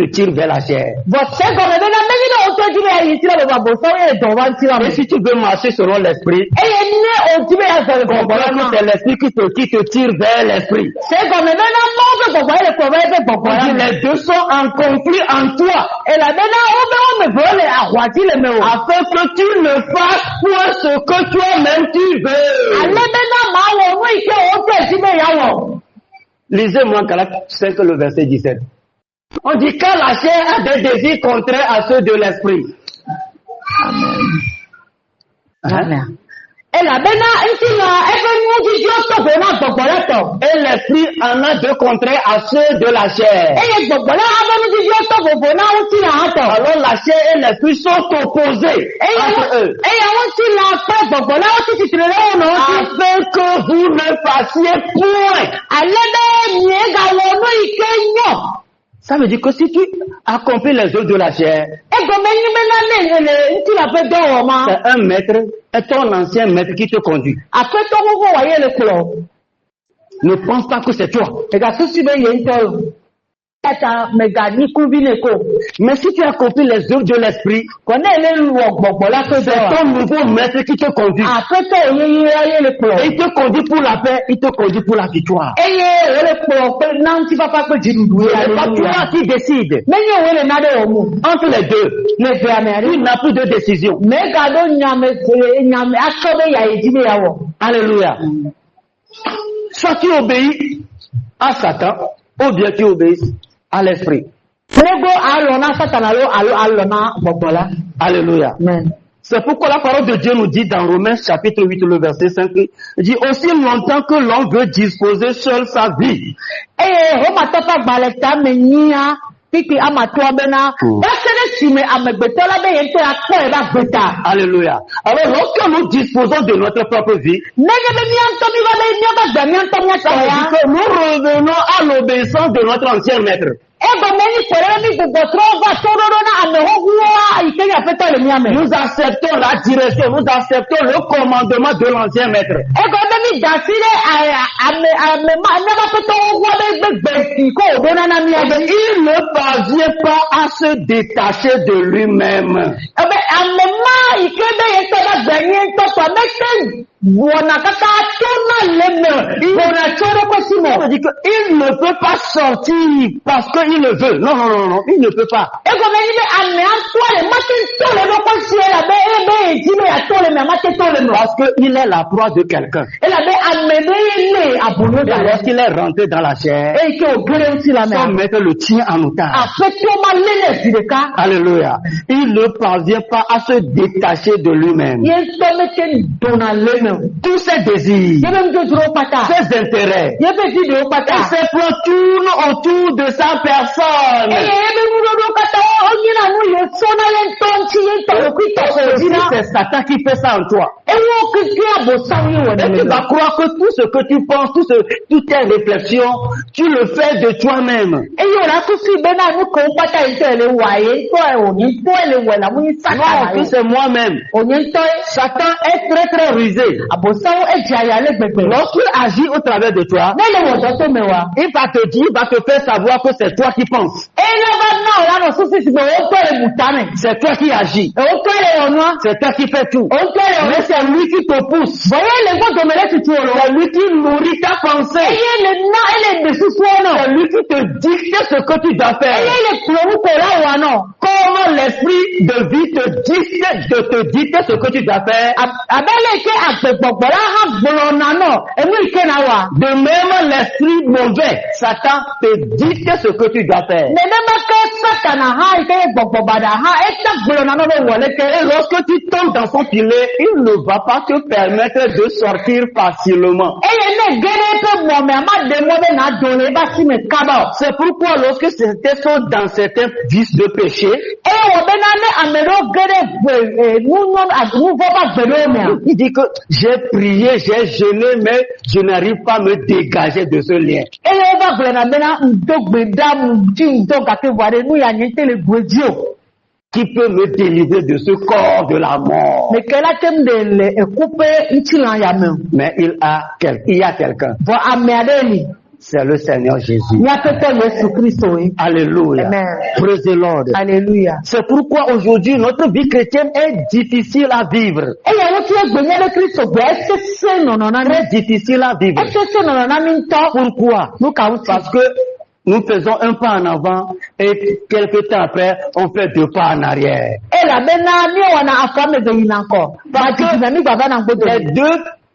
tire vers la chair. Et si tu veux marcher selon l'esprit, comprends que c'est l'esprit qui te tire vers l'esprit. Les deux sont en conflit en toi. Afin que tu ne fasses point ce que toi-même tu veux. Lisez-moi Galates 5, le verset 17. On dit que la chair a des désirs contraires à ceux de l'esprit. Amen. Et l'esprit en a deux contraires à ceux de la chair. Alors la chair et l'esprit sont opposés entre eux. Afin que vous ne fassiez point. Ça veut dire que si tu accomplis les œuvres de la chair, c'est un maître et ton ancien maître qui te conduit. Ne pense pas que c'est toi. Mais si tu accomplis les œuvres de l'esprit, c'est ton nouveau maître qui te conduit. Et il te conduit pour la paix, il te conduit pour la victoire. C'est pas toi qui décide. Entre les deux, il n'a plus de décision. Alléluia. Soit tu obéis à Satan, ou bien tu obéis à l'esprit. Alléluia. C'est pourquoi la parole de Dieu nous dit dans Romains chapitre 8, le verset 5, il dit aussi longtemps que l'on veut disposer seul sa vie. Alléluia. Alors lorsque nous disposons de notre propre vie, nous revenons à l'obéissance de notre ancien maître. Nous acceptons la direction, nous acceptons le commandement de l'ancien maître. Il ne parvient pas à se détacher de lui-même. toi mec Buona kaka tona leme. Buona choro kwesimo. Ça veut dire qu'il ne peut pas sortir parce qu'il le veut. Non, non, non, non, il ne peut pas. Ego meni be ame antwale mate tole no kwesiela be ebe ejime ya tole me mate tole no. Parce qu'il est la proie de quelqu'un. Ela be ame be le abono Et da. lorsqu'il est rentré dans la chair, E ke ogere uti la me. son maître le tient en otage. Afetio ma lele sideka. Alléluia. Il ne parvient pas à se détacher de lui-même. Ye tomete dona leme. Tous ses désirs, Yebe mjojuro pata. ses intérêts, Yebe video pata. et ses plans tournent autour de sa personne. Yebe mudodo kata onyina mu ye sona ye tonchi ye to kwito Aussi, ojina. c'est Satan qui fait ça en toi. Ewo kike abosawo ye Et wona tu vas le. croire que tout ce que tu penses, toutes tes réflexions, tu le fais de toi-même. Eyo la kusi bena mu ko pata itele waye to e oni to ele wela mu Non, saka. que c'est moi-même. Oni to Satan est très très rusé. abosawo ejaya le gbegbe. Lorsqu'il agit au travers de toi, Nele wodo to mewa. il va te dire, il va te faire savoir que c'est toi qui penses. Ela ba na la no susi sibo o to e mutane. C'est toi qui agis. O to ele onwa. C'est toi qui fais tout. O to ele Mais c'est lui qui te pousse. Voyez les gars de mêler tutu olo. C'est lui qui nourrit ta pensée. Eye le na ele de susu ono. C'est lui qui te dicte ce que tu dois faire. Eye le kuromu ko la wa no. Comment l'esprit de vie te dicte ce que tu dois faire. Abele ke agbegbogbo la ha gboro na no. Emu ike na wa. De même, l'esprit mauvais, Satan te dicte ce que tu dois faire. Nene ma ke satana ha ike gbogbo bada ha eta gboro na no lo wole ke. Et lorsque tu tombes dans son filet, il ne va pas te permettre de sortir facilement. Eye ne gere pe mo me ama de mo be na dole ba si me kaba. C'est pourquoi lorsque certains sont dans certains vices de péché, Eye wo be na ne amero gere nu vo ba gbero me. il dit que j'ai prié, j'ai jeûné, mais je n'arrive pas à me dégager de ce lien. Eye wo ba gbero na be na ndogbe da mu ti ndoga ke ware nu ya nyete le gwedio. Qui peut me délivrer de ce corps de la mort? Mais quel a thème de le couper utilant ya me. Mais il y a quelqu'un. Vo ameadeli. C'est le Seigneur Jésus. Ni apete Yesu Kristo yi. Alléluia. Amen. Praise the Lord. Alléluia. C'est pourquoi aujourd'hui notre vie chrétienne est difficile à vivre. E ya wo ti egbenye le Kristo gbe sese nono na Très ne. difficile à vivre. Sese nono na mi nto. Pourquoi? Nu ka uti. Parce que nous faisons un pas en avant et quelques temps après, on fait 2 pas en arrière. E la be na mi wa na afame de yin anko. Ba ti na mi baba na gbodo. Les 2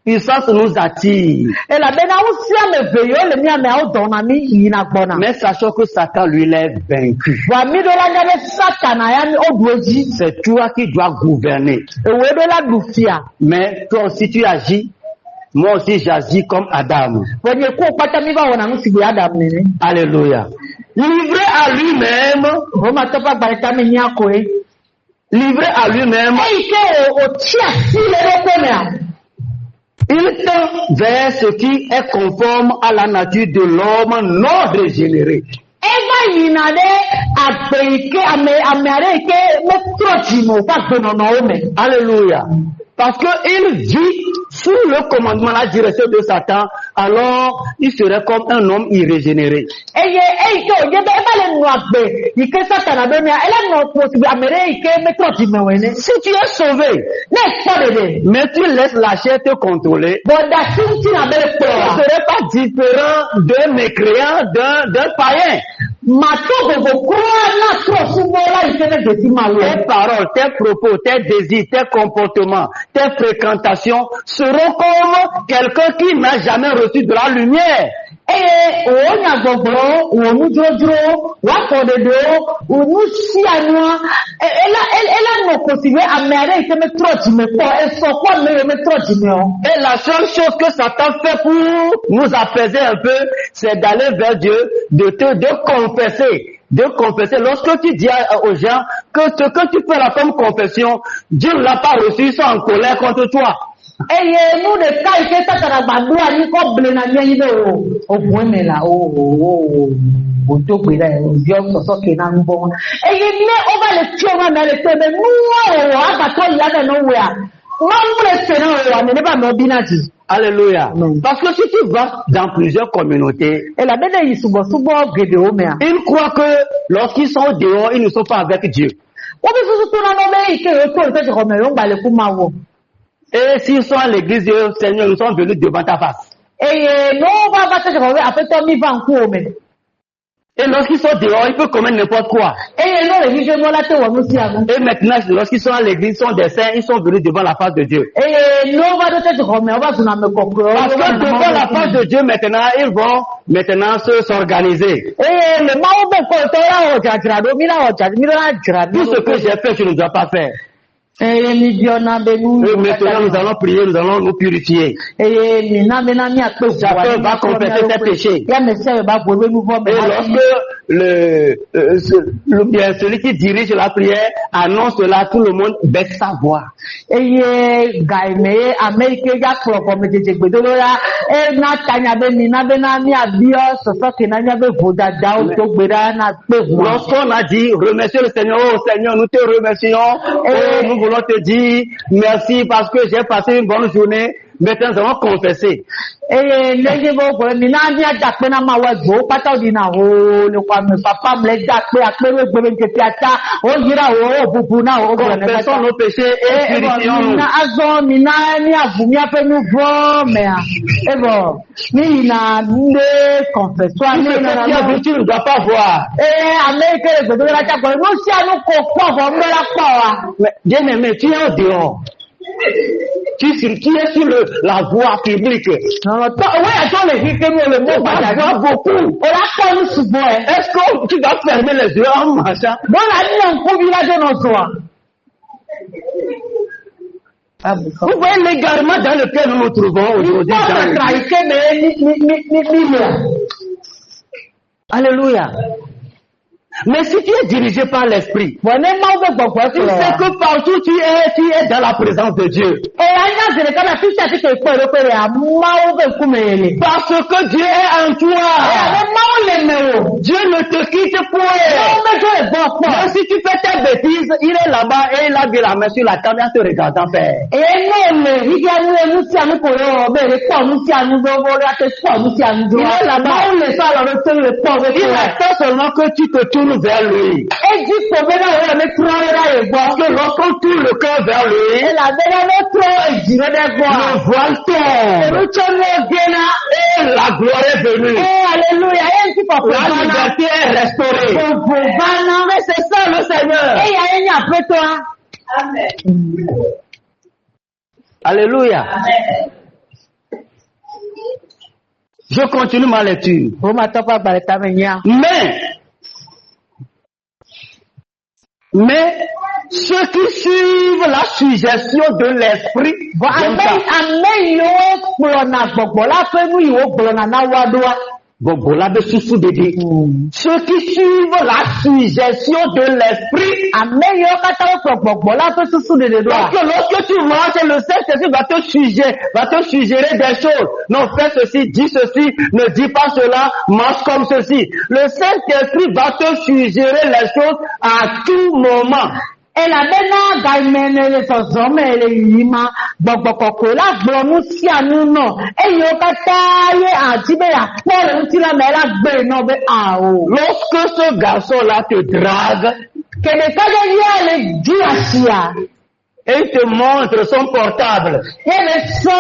puissances nous attirent. E la be na wo si ame veyo le mi ame o don na mi yin agbona. Mais sachant que Satan lui l'est vaincu. Wa mi do la ngale satana ya mi o duoji. C'est toi qui dois gouverner. E we do la dufia. Mais toi aussi tu agis. Moi aussi j'agis comme Adam. Wenye ku pata mi ba wona nu sigbe Adam ni. Alléluia. Livré à lui-même, Roma topa gbarita mi ni akoe. livré à lui-même, Ike o chia si le do kome. il tend vers ce qui est conforme à la nature de l'homme non régénéré. Eva yina de agbeike ame ike me troji mo pa gbono na ome. Alléluia. Parce qu'il vit sous le commandement, la direction de Satan, alors il serait comme un homme irrégénéré. Ike o je be eba le nu agbe ike satana be mi ele no po si amere ike me troji me wene. Si tu es sauvé, Ne so de. mais tu laisses la chair te contrôler, Boda sinti na be tu ne pro. serais pas différent d'un mécréant, d'un païen. Mato go ko na tro su mo la ike me de ti ma lo. Tes paroles, tes propos, tes désirs, tes comportements, tes fréquentations seront comme quelqu'un qui n'a jamais reçu de la lumière. O nya gbogboro, o nu jojo, wa ko de do, o nu si anua. Ela no posible amere ike me troji me po, e so ko me troji me o. Et la seule chose que Satan fait pour nous apaiser un peu, c'est d'aller vers Dieu, de confesser. De confesser. Lorsque tu dis aux gens que ce que tu fais là comme confession, Dieu ne l'a pas reçu, ils sont en colère contre toi. Eye nu de ka ike tatara gbadua ni ko ble na nye ibe o bu me la o to pe la o bi o so ke na nbo. Eye ni o ba le ti o ma na le te be nu o aba to ya na no we a. Ma mu le se na o wa ne ba mo bi na ji. Alléluia. Amen. Parce que si tu vas dans plusieurs communautés, E la be de yisubo subo gede o me a. ils croient que lorsqu'ils sont dehors, ils ne sont pas avec Dieu. Wo bi susu to na no be ike o to te ko me yo gba le ku ma wo. Et s'ils sont à l'église, Dieu, Seigneur, nous sommes venus devant ta face. Eye no va va te ko afeto mi va nku o me. Et lorsqu'ils sont dehors, ils peuvent commettre n'importe quoi. Eye no le hije mo la te wo musi amu. Et maintenant, lorsqu'ils sont à l'église, ils sont des saints, ils sont venus devant la face de Dieu. Eye no va te ko me o va tuna me kokro. Parce que devant la face de Dieu, maintenant, ils vont maintenant s'organiser. Eye le ma o be ko to ra o jajira do mi la o jajira mi la jira. Tout ce que j'ai fait, je ne dois pas faire. Eye mi biona be nu. Et maintenant, nous allons prier, nous allons nous purifier. Eye mi na me na mi ape. Chacun va confesser ses péchés. Ya me se ba bo we nu vo me. Et lorsque celui qui dirige la prière annonce cela, tout le monde baisse sa voix. Eye gaime America ya kro ko me jeje gbedolo ya e na tanya be mi na mi abio so so ke na nya be voda da o to gbera na pe hu. Lorsqu'on a dit remercier le Seigneur, oh Seigneur, nous te remercions, et nous voulons te dire merci parce que j'ai passé une bonne journée. Maintenant, nous allons confesser. Eye leje bo ko mi na mi aja pe na ma wa zo pata odi na o le kwa me papa me ja pe apere gbere nke ti ata o yira o bubu na o gbere na Confessons nos péchés et purifions-nous. na azo mi na ni abumi ape nu vo me a ebo ni na nde confession Tout ni ce na que tu as na vu, tu ne dois pas voir. America le gbedolo la ta ko no si anu ko po fo me la po wa. Mais, bien-aimé, tu es dehors. Tu es sur la voie publique. Non, to we aso le fi ke mi le mo On pa va beaucoup. o la ko nu subo e. Est-ce que tu vas fermer les yeux en marchant? Bon la ni nko bi la de no so a. Vous voyez l'égarement dans lequel nous nous trouvons aujourd'hui. Alléluia. Mais si tu es dirigé par l'esprit, tu sais que partout tu es dans la présence de Dieu. Parce que Dieu est en toi. Dieu ne te quitte point. Même si tu fais tes bêtises, il est là-bas et il a mis la main sur la caméra te regardant faire. Il est là-bas. Il attend seulement que tu te tournes vers lui. Parce que lorsqu'on tourne le cœur vers lui, le voile tombe. Et la gloire est venue. La liberté est restaurée. Mais c'est ça le Seigneur. Alléluia. Je continue ma lecture. Mais ceux qui suivent la suggestion de l'esprit, ceux qui suivent la suggestion de l'esprit, parce que lorsque tu marches, le Saint-Esprit va te suggérer des choses. Non, fais ceci, dis ceci, ne dis pas cela, marche comme ceci. Le Saint-Esprit va te suggérer les choses à tout moment. Elabena gaimene sozome ele yima gbọgbọkọkọ la gbọnu si anu náà eyo kata ye atibe ya pọl nti la mela gbe no be ao. Lorsque ce garçon là te drague, Kede kaje ye le di asia. Et il te montre son portable. Ele so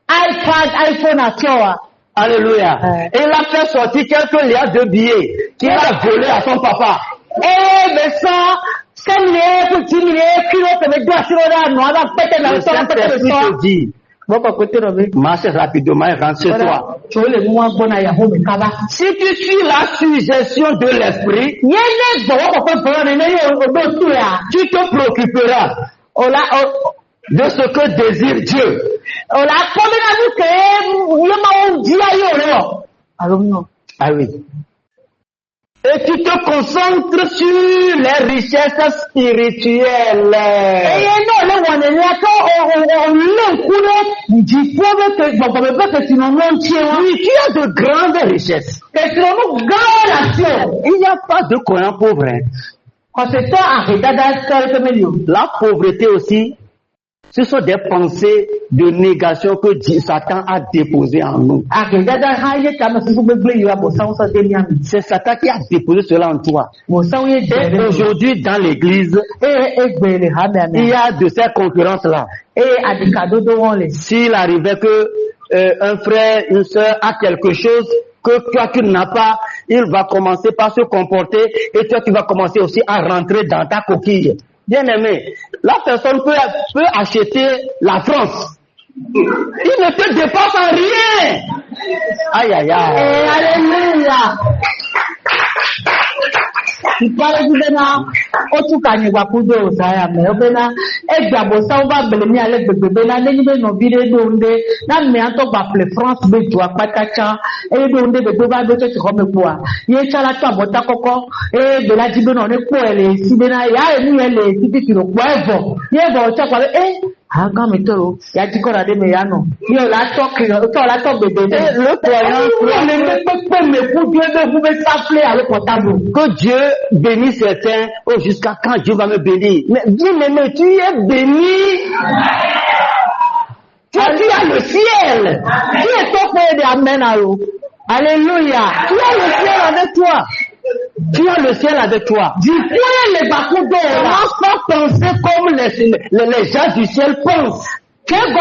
iPhone atioa. Alléluia. Et il a fait sortir quelques liasses de billets qu'il a volé à son papa. Mais ça, c'est le petit kilo que me doit sur la noix, la pète la Saint-Esprit te dit, marche rapidement et rentre chez toi. Si tu suis la suggestion de l'esprit, tu te préoccuperas de ce que désire Dieu. Ah oui. Et tu te concentres sur les richesses spirituelles. Oui, tu as de grandes richesses. Il n'y a pas de croyant pauvre. Hein. La pauvreté aussi Ce sont des pensées de négation que Satan a déposées en nous. C'est Satan qui a déposé cela en toi. Et aujourd'hui, dans l'église, il y a de ces concurrences-là. S'il arrivait que un frère, une soeur a quelque chose que toi tu n'as pas, il va commencer par se comporter et toi tu vas commencer aussi à rentrer dans ta coquille. Bien aimé, la personne peut acheter la France. Il ne te dépasse en rien. Aïe aïe aïe. Alléluia. Ipare bena otukanye gwakudo osaya me obena egbabo sawa belemi ale gbegbe na neni be no bire donde na me anto gba ple France be ju apatacha e donde be do ba do che ko me kwa ye chala to abota koko e be la jibe no ne po ele si be na ya enu ele ti ti ro po evo ye bo cha kwa aga me toro ya ti kora de me ya no ye la to kiro to la to gbegbe le croyant ne peut pas me pour Dieu de vous me s'appeler avec portable. Que Dieu bénisse certains. Oh, jusqu'à quand Dieu va me bénir? Mais bien aimé, tu es béni. Tu as le ciel. Tu es ton frère de Amen. Alléluia. Tu as le ciel avec toi. Tu as le ciel avec toi. Du point les bakoudos. Commence pas à penser comme les gens du ciel pensent. Commence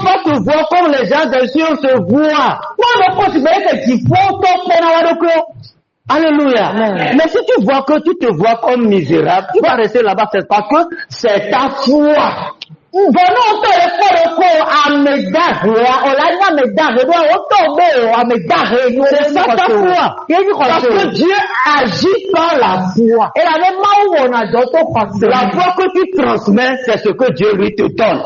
pas te voir comme les gens des cieux se voient. Alléluia. Mais si tu vois que tu te vois comme misérable, tu vas rester là-bas, c'est parce que c'est ta foi. C'est ça ta foi. Parce que Dieu agit par la foi. La foi que tu transmets, c'est ce que Dieu lui te donne.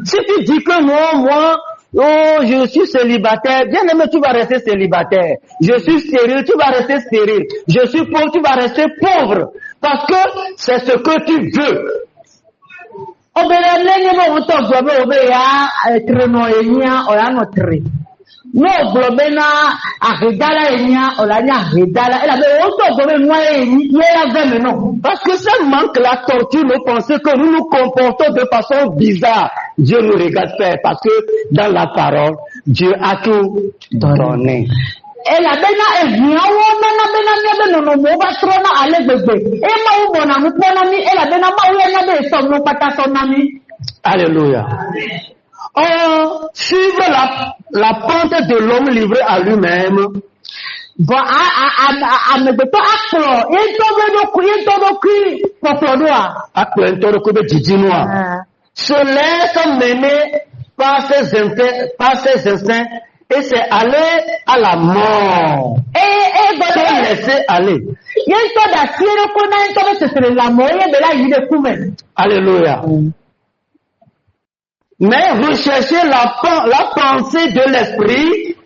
Si tu dis que non, moi, oh, je suis célibataire, bien aimé, tu vas rester célibataire. Je suis stérile, tu vas rester stérile. Je suis pauvre, tu vas rester pauvre. Parce que c'est ce que tu veux. Parce que ça manque la torture, nous pensons que nous nous comportons de façon bizarre. Dieu nous regarde faire parce que dans la parole, Dieu a tout donné. Alléluia. Or, suivre la pente de l'homme livré à lui-même. Se laisse mener par ses instincts et c'est aller à la mort. Se laisser aller. Alléluia. Mais rechercher la pensée de l'esprit,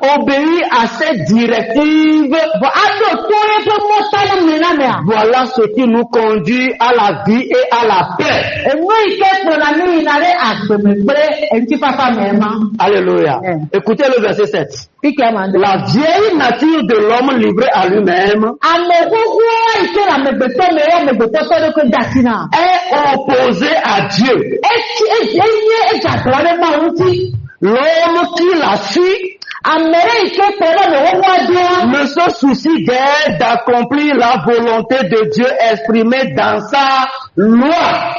obéir à cette directive, voilà ce qui nous conduit à la vie et à la paix. Alléluia. Écoutez le verset 7. La vieille nature de l'homme livré à lui-même est opposée à Dieu. L'homme qui la suit ne se soucie guère d'accomplir la volonté de Dieu exprimée dans sa loi.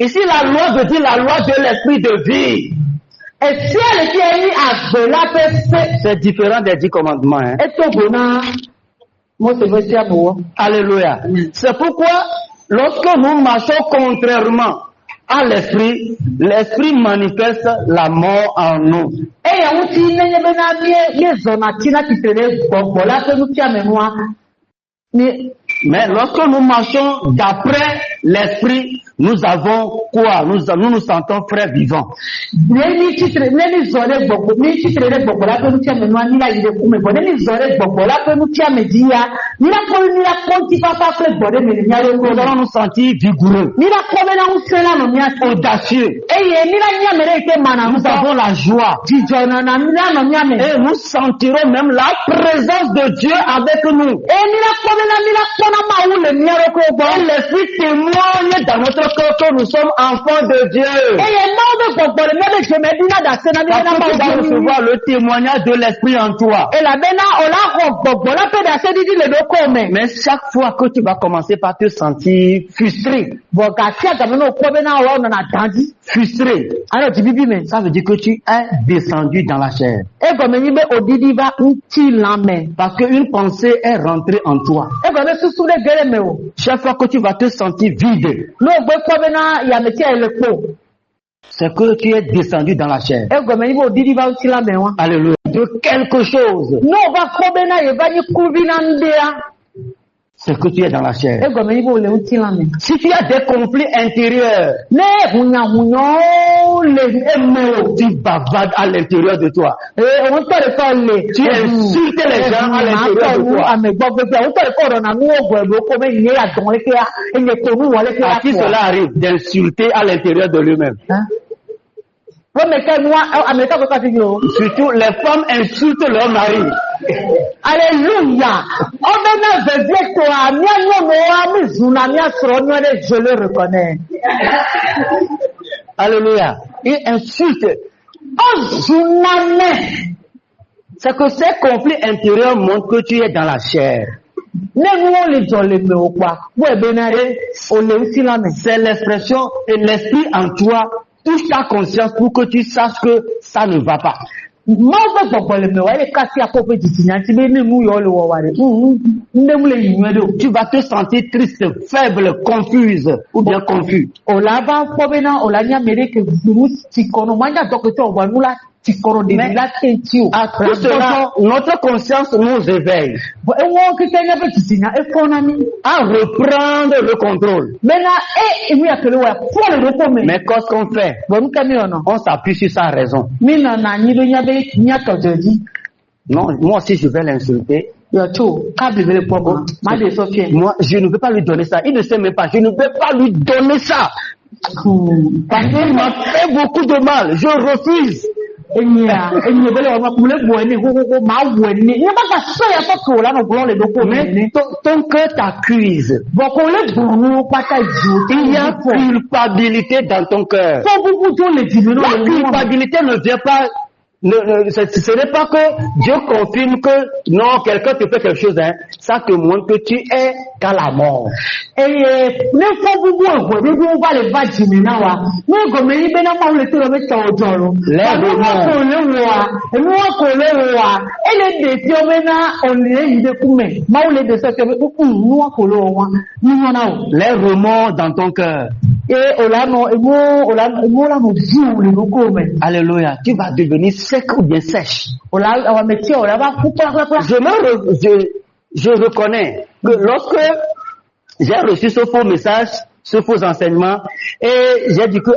Ici, la loi veut dire la loi de l'esprit de vie. C'est différent des 10 commandements. Hein? Alléluia. C'est pourquoi, lorsque nous marchons contrairement à l'esprit, l'esprit manifeste la mort en nous. Mais lorsque nous marchons d'après l'esprit, nous avons quoi? Nous nous sentons frères vivants. Neni zore gbogbo, ni chitrere gbogbo la pe nutia menua ni la ide kume bo. Neni zore gbogbo la pe nutia media, ni la konti papa fe bode me ni yaro ko. Nous allons nous sentir vigoureux, Ni la ko na usela no mia audacieux. Eye ni la nya mere ke mana. Nous avons la joie. Jijona na mi la no mia me. Et nous sentirons même la présence de Dieu avec nous. Ni la kona ma ule ni yaro ko bo. Et l'Esprit témoigne dans notre cœur que nous sommes enfants de Dieu. Eye ma o be gbogbo le me be je me dina da se na mi na Parce que tu ma vas o. recevoir le témoignage de l'Esprit en toi. E la bena o la ko gbogbo la pe da se didi le do ko me. Mais chaque fois que tu vas commencer par te sentir frustré, Bo ga ti aga me no ko be na o na dandi. frustré, Ano ti bibi me. ça veut dire que tu es descendu dans la chair. E go me ni be odidi ba nti lame. Parce qu'une pensée est rentrée en toi. E go me susu de gere me o. Chaque fois que tu vas te sentir vide, No gbe ko be na ya me ti ele po. c'est que tu es descendu dans la chair. E go me ni be odidi ba nti lame wa. Alléluia. De quelque chose, No ba ko be na ye ba ni kubi na ndea. c'est que tu es dans la chair. E go me ni be o le nti lame. Si tu as des conflits intérieurs, Ne hunyo le eme o. tu bavardes à l'intérieur de toi. On te le colle. Tu insultes les gens à l'intérieur de toi. Me gbogbo pe on te le colle na nu ogbo ebo ko me ni ya don le ke ya enye to nu wole ke À ya. qui cela arrive d'insulter à l'intérieur de lui-même. Wo me ke nu America ko ka ti yo. Surtout les femmes insultent leur mari. Alléluia. On va na veze to a mi anyo no a mi zuna mi asro no de je le reconnais. Alléluia. Ils insultent. O zuna me. C'est que ces conflits intérieurs montrent que tu es dans la chair. Ne nu o le jo le me o pa. Wo ebe na re o le nti la me. C'est l'expression et l'esprit en toi touche ta conscience pour que tu saches que ça ne va pas. Ma o gbogbo le me wa le kasi apope jitinya ti be ni mu yo le wo wa re. Nde mu le yin do. Tu vas te sentir triste, faible, confuse ou bien confus. Ola ba fobe na ola nya mere ke guru ti kono manja docteur wa nula ti kono de la tenti o. À tout cela, notre conscience nous éveille Bo e wo ke nya be jitinya e fona mi. à reprendre le contrôle. Mena mi akele wa fo le ko me. Mais qu'est-ce qu'on fait? Bo mu kami ono. On s'appuie sur sa raison. Mi na na nyi do nya be nya to joji. Non, moi aussi je vais l'insulter. Yo to câble le pomo. Ma de so fie. Moi, je ne vais pas lui donner ça. Il ne sait même pas. Je ne vais pas lui donner ça. Parce qu'il m'a fait beaucoup de mal. Je refuse. Enyi bele wa makule bo ni ho ma wo ni. Ni ba ka so ya to la no blo le do ko Mais ni. ton cœur t'accuse. Bo ko le buru pata ju. Il y a culpabilité dans ton cœur. Fo bubu to le di no La le culpabilité ne vient pas. Ce n'est pas que Dieu confirme que non, quelqu'un te fait quelque chose. Hein. Ça te montre que tu es qu'à la mort. ne fo bubu egwe bi bi ba le ba jimi na wa ne go me ni be na ma le to me to ojoro ko le wa ele de ti o me na onle yi de kume ma o le de so ke nu wa ko lo wa ni na o Les remords dans ton cœur. ola no la no ji o le ko me Alléluia. Tu vas devenir sec ou bien sèche. ola wa me ti ola ba fu pra. Je reconnais que lorsque j'ai reçu ce faux message, ce faux enseignement, et j'ai dit que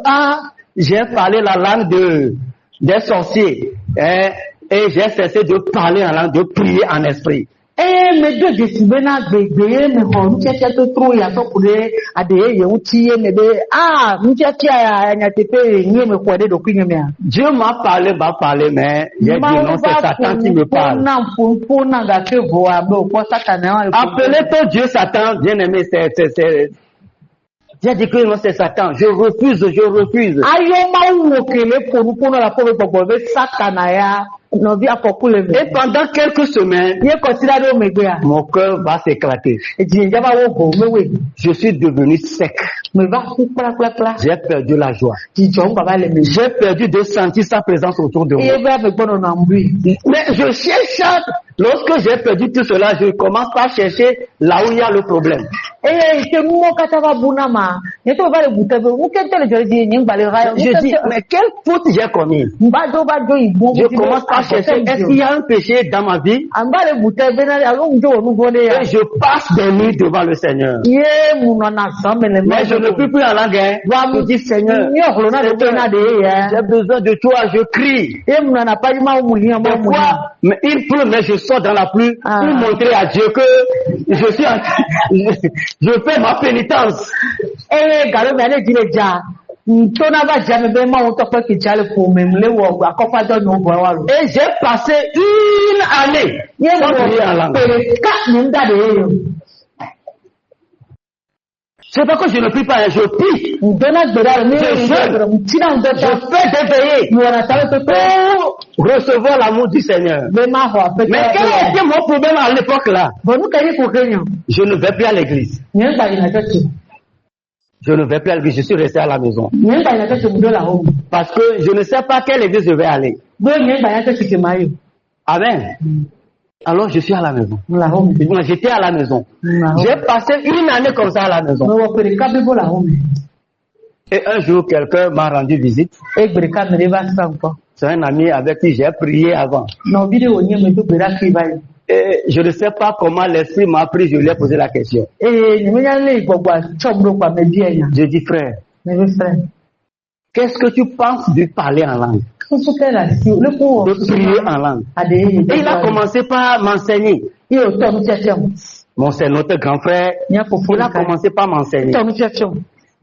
j'ai parlé la langue des sorciers, hein, et j'ai cessé de parler en langue, de prier en esprit. Me do de si be na gbegbe me ho nche to tro ya so kure ade ye uti ye me be nche ya nya tepe nye me ko de do kwinye me a. Dieu m'a parlé, mais j'ai dit non, c'est Satan qui me parle. Appelez ton Dieu Satan, bien aimé, c'est j'ai dit que non, c'est Satan. Je refuse. Ayo ma wo kele ponu la po gbogbo be Satana ya no bi apokule me. Et pendant quelques semaines, Ye consider do me gbe a. mon cœur va s'éclater. Eji njaba wo go mewe. Je suis devenu sec. Me va ku pla. J'ai perdu la joie. Ti jo baba le me. J'ai perdu de sentir sa présence autour de moi. E ba me gbono na mbi. Mais je cherche Lorsque j'ai perdu tout cela, je commence par chercher là où il y a le problème. Je dis, mais quelle faute j'ai commis? Je commence par chercher, est-ce qu'il y a un péché dans ma vie? Et je passe des nuits devant le Seigneur. Mais je ne peux plus en langue. Je dis, Seigneur, j'ai besoin de toi, je crie. Des fois, mais il pleut, mais je sors dans la pluie pour montrer à Dieu que je suis je fais ma pénitence. Et j'ai passé une année sans prier en langue. C'est pas que je ne prie pas, je prie. Je fais des veillées pour recevoir l'amour du Seigneur. Mais quel était mon problème à l'époque là? Je ne vais plus à l'église. Je ne vais plus à l'église, je suis resté à la maison. Parce que je ne sais pas quelle église je vais aller. Amen. Alors je suis à la maison. J'étais à la maison. J'ai passé une année comme ça à la maison. Et un jour, quelqu'un m'a rendu visite. C'est un ami avec qui j'ai prié avant. Et je ne sais pas comment l'esprit m'a pris, je lui ai posé la question. Je dis, frère, qu'est-ce que tu penses de parler en langue? De prier en langue. Et il a commencé par m'enseigner. Mon c'est notre grand frère. Il a commencé par m'enseigner.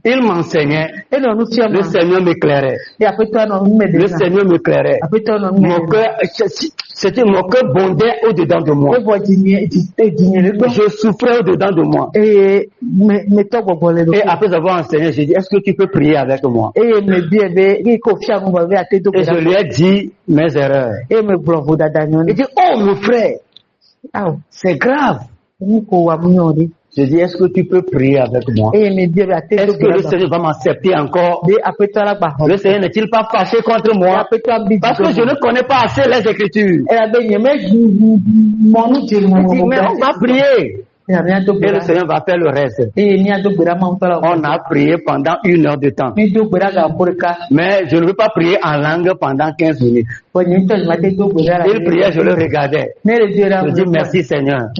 Il m'enseignait. Le Seigneur m'éclairait. Le Seigneur m'éclairait. C'était mon cœur bondait au-dedans de moi. Je souffrais au-dedans de moi. Et après avoir enseigné, j'ai dit, est-ce que tu peux prier avec moi? Et je lui ai dit mes erreurs. Il dit, oh mon frère, c'est grave. Je dis, est-ce que tu peux prier avec moi? Est-ce que le Seigneur va m'accepter encore? Le Seigneur n'est-il pas fâché contre moi? Parce que je ne connais pas assez les Écritures. Mais on va prier. Et le Seigneur va faire le reste. On a prié pendant 1 heure de temps. Mais je ne veux pas prier en langue pendant 15 minutes. Il priait, je le regardais. Je dis merci Seigneur.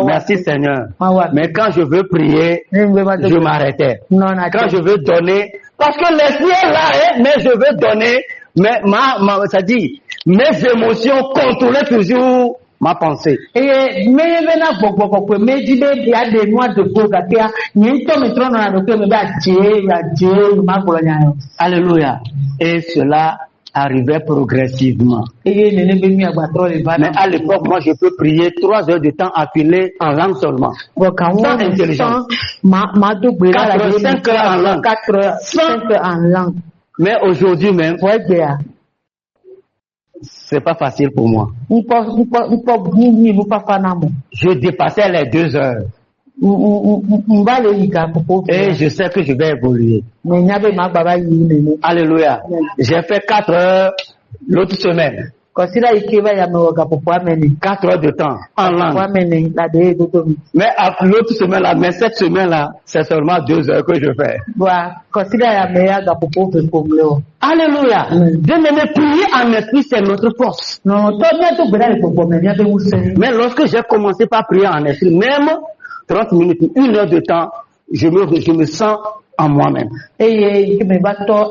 Merci Seigneur. Mais quand je veux prier, je m'arrêtais. Quand je veux donner, parce que l'esprit est là, mais je veux donner, mais ça dit, mes émotions contrôlent toujours ma pensée. Alléluia. Et cela arrivait progressivement. Mais à l'époque, moi, je peux prier 3 heures de temps affilée en langue seulement. Sans intelligence. 5 heures en langue. 5 heures en langue. Mais aujourd'hui même, c'est pas facile pour moi. Je dépassais les 2 heures. Et je sais que je vais évoluer. Alléluia. J'ai fait 4 heures l'autre semaine. 4 heures de temps en langue. Mais l'autre semaine là, mais cette semaine là, c'est seulement 2 heures que je fais. Alléluia. Bien-aimé, prier en esprit, c'est notre force. Mais lorsque j'ai commencé par prier en esprit, même 30 minutes, 1 heure de temps, je me sens en moi-même. Et lorsque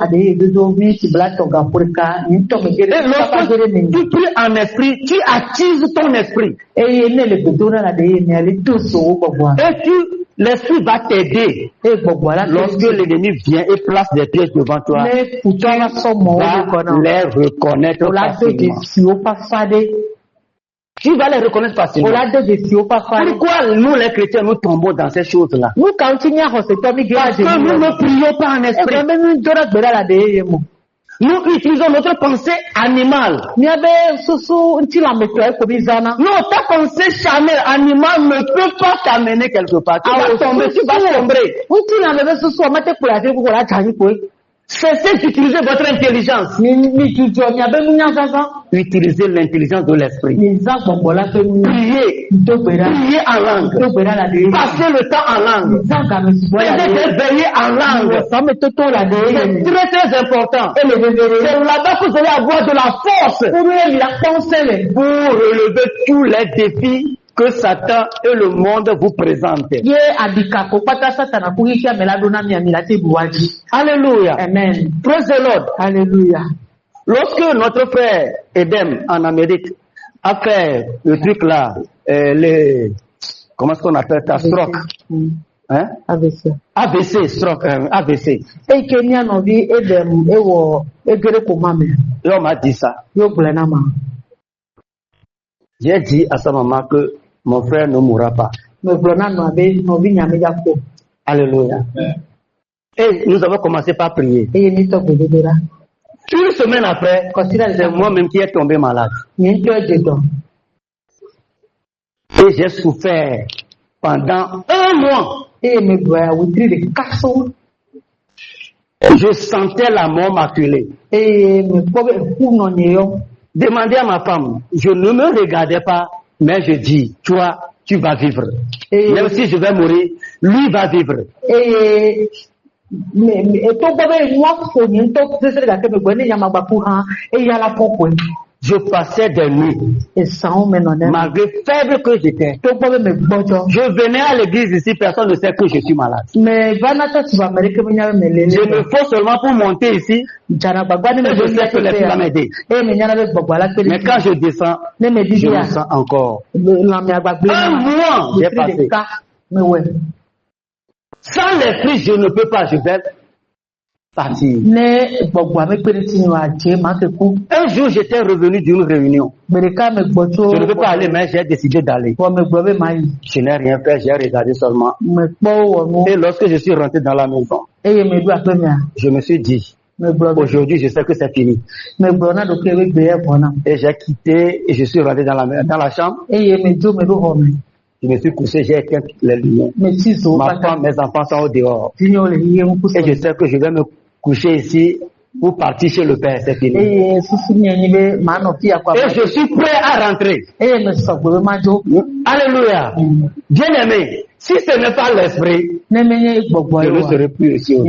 tu pries en esprit, tu attises ton esprit. Et l'esprit va t'aider. Lorsque l'ennemi vient et place des pièges devant toi, tu vas les reconnaître facilement. Tu vas les reconnaître facilement. Pourquoi nous les chrétiens nous tombons dans ces choses-là? Parce que nous ne prions pas en esprit. Nous utilisons notre pensée animale. Non, ta pensée charnelle animale ne peut pas t'amener quelque part. Tu vas tomber, tu vas sombrer. Cessez d'utiliser votre intelligence. utiliser l'intelligence de l'esprit. Priez En langue. Passez le temps en langue. Veillez en langue. C'est très très important. C'est là-bas que vous allez avoir de la force pour relever tous les défis que Satan et le monde vous présentent. Alléluia. Amen. Praise the Lord. Alléluia. Lorsque notre frère Edem en Amérique a fait le truc là, comment est-ce qu'on appelle ça, stroke, hein? AVC, stroke, AVC. Et on m'a dit ça. J'ai dit à sa maman que mon frère ne mourra pas. Alléluia. Et nous avons commencé par prier. Une semaine après, c'est moi-même qui est tombé malade. Et j'ai souffert pendant 1 mois. Je sentais la mort m'acculer. Demandez à ma femme, je ne me regardais pas, mais je dis, toi, tu vas vivre. Même si je vais mourir, lui va vivre. Je passais des nuits, malgré faible que j'étais. Je venais à l'église ici, personne ne sait que je suis malade. Je me force seulement pour monter ici, et je sais que les filles vont m'aider. Mais quand je descends, je me sens encore. 1 mois, j'ai passé. Sans l'esprit, je ne peux pas, je vais partir. Un jour, j'étais revenu d'une réunion. Je ne peux pas aller, mais j'ai décidé d'aller. Je n'ai rien fait, j'ai regardé seulement. Et lorsque je suis rentré dans la maison, je me suis dit, aujourd'hui, je sais que c'est fini. Et j'ai quitté et je suis rentré dans la chambre. Je me suis couché, j'ai éteint les lumières. Ma femme, mes enfants sont au dehors. Et je sais que je vais me coucher ici pour partir chez le Père, c'est fini. Et je suis prêt à rentrer. Alléluia. Bien aimé, si ce n'est pas l'esprit, je ne serai plus ici.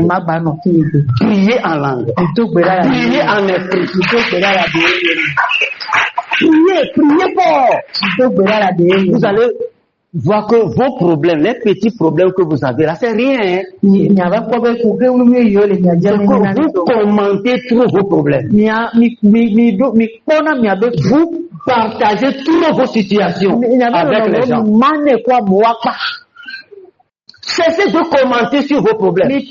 Priez en langue. Priez en esprit. Priez fort. Vous allez voir que vos problèmes, les petits problèmes que vous avez là, c'est rien. Vous commentez trop vos problèmes. Vous partagez trop vos situations avec les gens. Cessez de commenter sur vos problèmes. Mais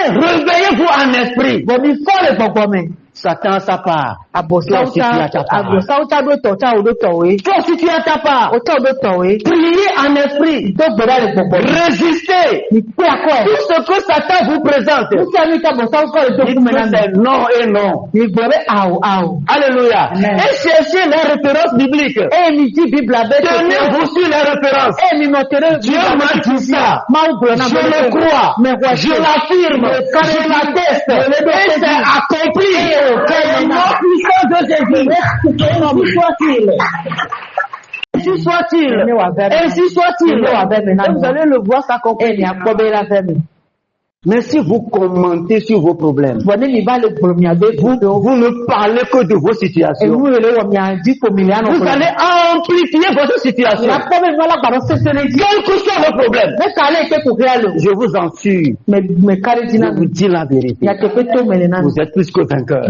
réveillez-vous en esprit. Satan sa part. Toi aussi tu as ta part. Toi aussi tu as ta part. Priez en esprit. Résistez. Tout ce que Satan vous présente. C'est non et non. Alléluia. Et cherchez les références bibliques. Tenez-vous sur les références. Dieu m'a dit ça. Je le crois. Je l'affirme. Je l'atteste. Et c'est accompli. Le nom puissant de Jésus. Ainsi soit-il. Ainsi soit-il. Vous allez le voir s'accomplir. Mais si vous commentez sur vos problèmes, vous ne parlez que de vos situations. Vous allez amplifier votre situation. Quel que soit le problème, je vous en suis. Je vous dis la vérité. Vous êtes plus que vainqueurs.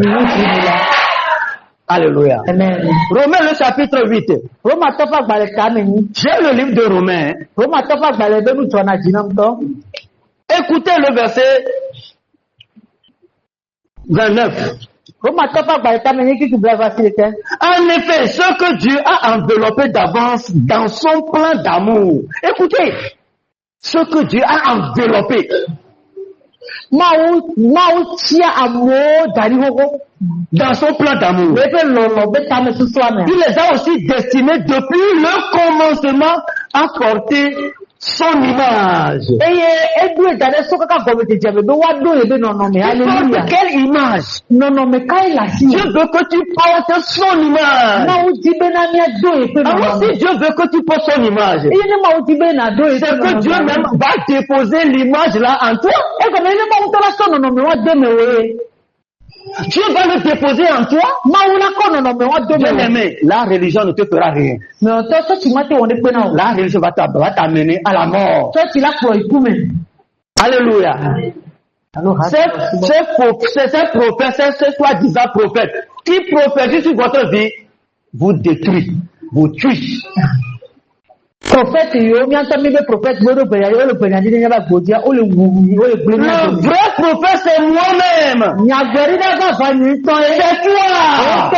Alléluia. Amen. Romains le chapitre 8. J'ai le livre de Romains. Écoutez le verset 29. En effet, ce que Dieu a enveloppé d'avance dans son plan d'amour. Écoutez, ce que Dieu a enveloppé. Dans son plan d'amour. Il les a aussi destinés depuis le commencement à porter son image. Alléluia. Quelle image? Non, non, mais quand il a dit, Dieu veut que tu portes son image. Alors si Dieu veut que tu portes son image, c'est que Dieu même va déposer l'image là en toi. Dieu va le déposer en toi. Bien aimé, la religion ne te fera rien. La religion va t'amener à la mort. Alléluia. Ces prophètes, ces soi-disant prophètes, qui prophétisent sur votre vie, vous détruisent, vous tuent. Le vrai prophète, c'est moi-même. C'est toi.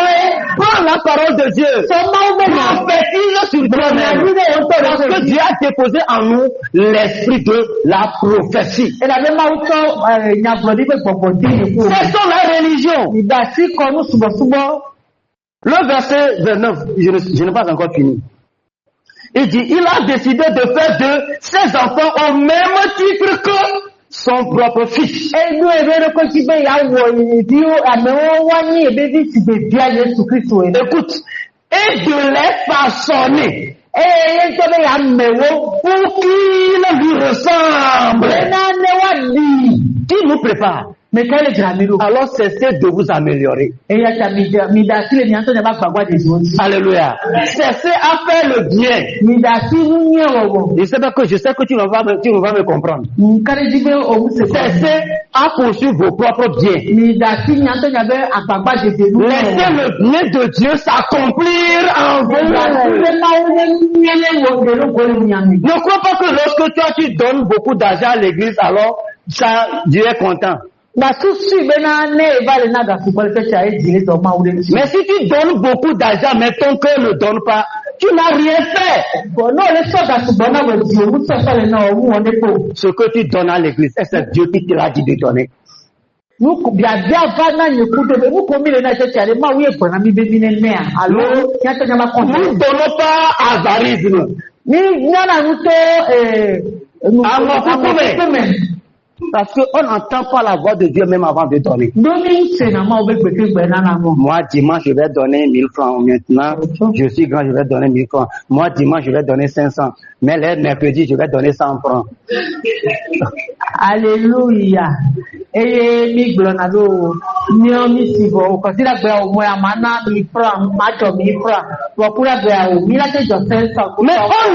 Prends la parole de Dieu. Prophétise sur toi-même. Parce que Dieu a déposé en nous l'esprit de la prophétie. C'est ça la religion. Le verset 29, je n'ai pas encore fini. Il dit, il a décidé de faire de ses enfants au même titre que son propre fils. Écoute, et de les façonner pour qu'ils lui ressemblent. Qui nous prépare? Alors cessez de vous améliorer. Alléluia. Cessez à faire le bien. Je sais que tu ne vas pas me comprendre. Cessez à poursuivre vos propres biens. Laissez le bien de Dieu s'accomplir en vous. Ne crois pas que lorsque toi tu donnes beaucoup d'argent à l'église, alors ça, Dieu est content. Mais si tu donnes beaucoup d'argent, mais ton cœur ne donne pas, tu n'as rien fait. Ce que tu donnes à l'église, c'est Dieu qui te l'a dit de donner. Nous ne donnons pas avarisme. Parce qu'on n'entend pas la voix de Dieu même avant de donner. Moi, dimanche, je vais donner 1000 francs. Maintenant, je suis grand, je vais donner 1000 francs. Moi, dimanche, je vais donner 500. Mais les mercredis, je vais donner 100 francs. Alléluia. Mais on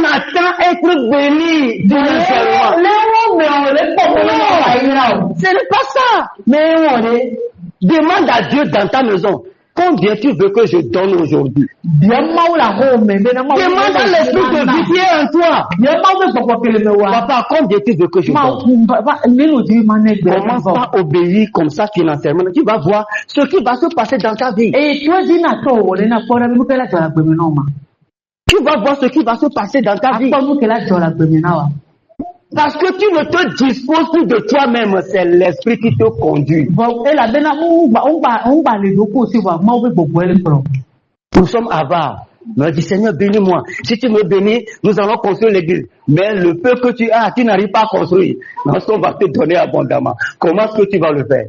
attend être béni ce n'est pas ça. Mais demande à Dieu dans ta maison. Combien tu veux que je donne aujourd'hui? Demande à l'esprit de vie qui est en toi. Papa, combien tu veux que je donne? Commence pas à obéir comme ça financièrement. Tu vas voir ce qui va se passer dans ta vie. Tu vas voir ce qui va se passer dans ta vie. Parce que tu ne te disposes plus de toi-même, c'est l'esprit qui te conduit. Nous sommes avares. Me dit Seigneur, bénis-moi. Si tu me bénis, nous allons construire l'église. Mais le peu que tu as, tu n'arrives pas à construire. Mais on va te donner abondamment. Comment est-ce que tu vas le faire?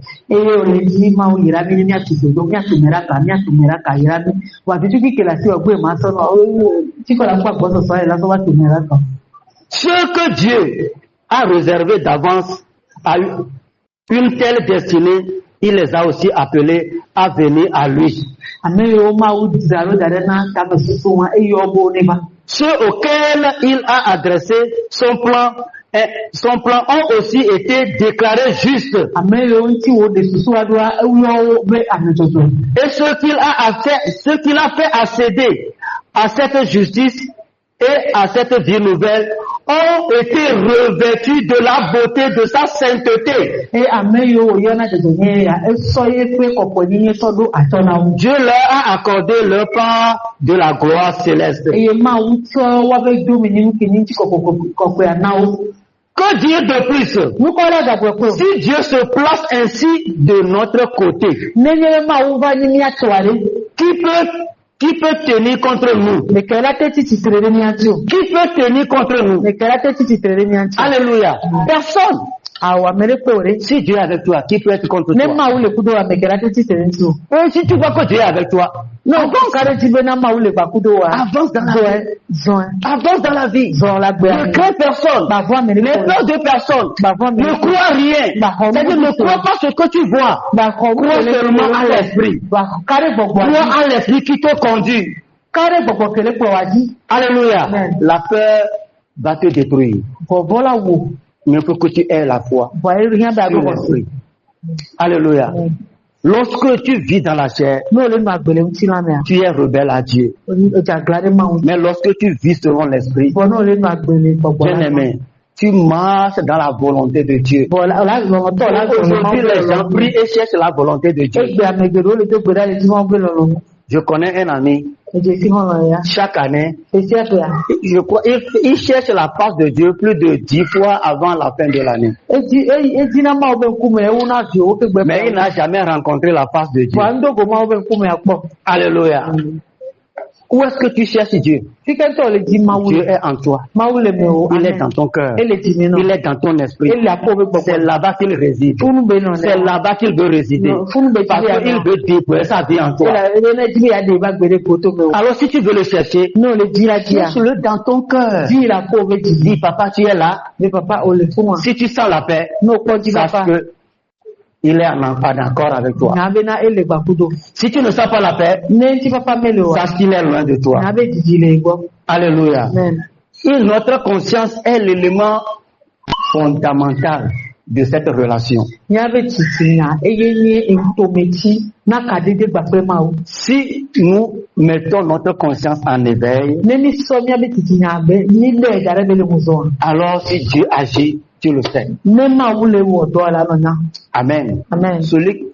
Ce que Dieu a réservé d'avance à une telle destinée, il les a aussi appelés à venir à lui. Ceux auxquels il a adressé son plan ont aussi été déclarés justes. Et ce qu'il a fait accéder à cette justice et à cette vie nouvelle ont été revêtus de la beauté de sa sainteté. Dieu leur a accordé leur part de la gloire céleste. Que dire de plus? Si Dieu se place ainsi de notre côté, Qui peut tenir contre nous? Mais quelle a été titrée miancho? Qui peut tenir contre nous? Mais quelle a été titrée miancho? Alléluia. Personne. Awa mere kore. Si Dieu est avec toi, qui peut être contre Ne toi? maule kudo wa mais quelle a été titrée miancho? Et si tu vois que Dieu est avec toi, Non, quand kare tibe na maule ba kudo wa. avance dans la vie. Zoin. Avance dans la vie. Zoin la Ne gbe. crains personne. Ba voix mere Ne peur de personne. Ba voix mere. Ne crois rien. C'est-à-dire ne crois pas ce que tu vois. Ba Crois seulement à l'esprit. Ba kare gbogbo. Crois à l'esprit qui te conduit. Kare gbogbo kele po wa ji. Alléluia. Amen. La peur va te détruire. Bobo la wo. Mais il faut que tu aies la foi Bo rien ba sur go. l'esprit. Alléluia. Lorsque tu vis dans la chair, No le ma gbele nti la me. tu es rebelle à Dieu. O ja glare ma un. Mais lorsque tu vis selon l'esprit, Bo no le ma gbele gbogbo. bien-aimé, tu marches dans la volonté de Dieu. Bo la lo to la Aujourd'hui, les gens prient et cherchent la volonté de Dieu. Egbe amegero le to gbeda le ti won gbe lo lo. Je connais un ami, Eje si hon ya. chaque année, Esi e ya. je crois, il cherche la face de Dieu plus de 10 fois avant la fin de l'année. Eji na ma obe nkume ewu na fi o ke gbe. Mais il n'a jamais rencontré la face de Dieu. Bo ndo go ma obe nkume akpo. Alléluia. Où est-ce que tu cherches Dieu? Tikento le di ma wu. Dieu est en toi. Ma wu le me o. Il est dans ton cœur. Ele ti mi no. Il est dans ton esprit. Ele apo be gbogbo. C'est là-bas qu'il réside. Funu be no. C'est là-bas qu'il veut résider. Funu be Parce qu'il veut déployer sa vie en toi. Ele na di ya de ba gbere koto me o. Alors si tu veux le chercher, No le di la di ya. cherche-le dans ton cœur. Di la po be di. Dis, papa, tu es là. Le papa o le fun. Si tu sens la paix, No ko di sache papa. que il est en accord avec toi. Na be na ele gba kudo. Si tu ne sens pas la paix, Ne ti papa mele o. sache qu'il est loin de toi. Na be di le gbo. Alléluia. Amen. Et notre conscience est l'élément fondamental de cette relation. Ya be titinya eye ni entometi na kadede gba pe ma o. Si nous mettons notre conscience en éveil, Ne ni so mi be titinya be ni le gare be le muzo. alors si Dieu agit, tu le sais. Ne ma wu le wo do la no na. Amen. Amen.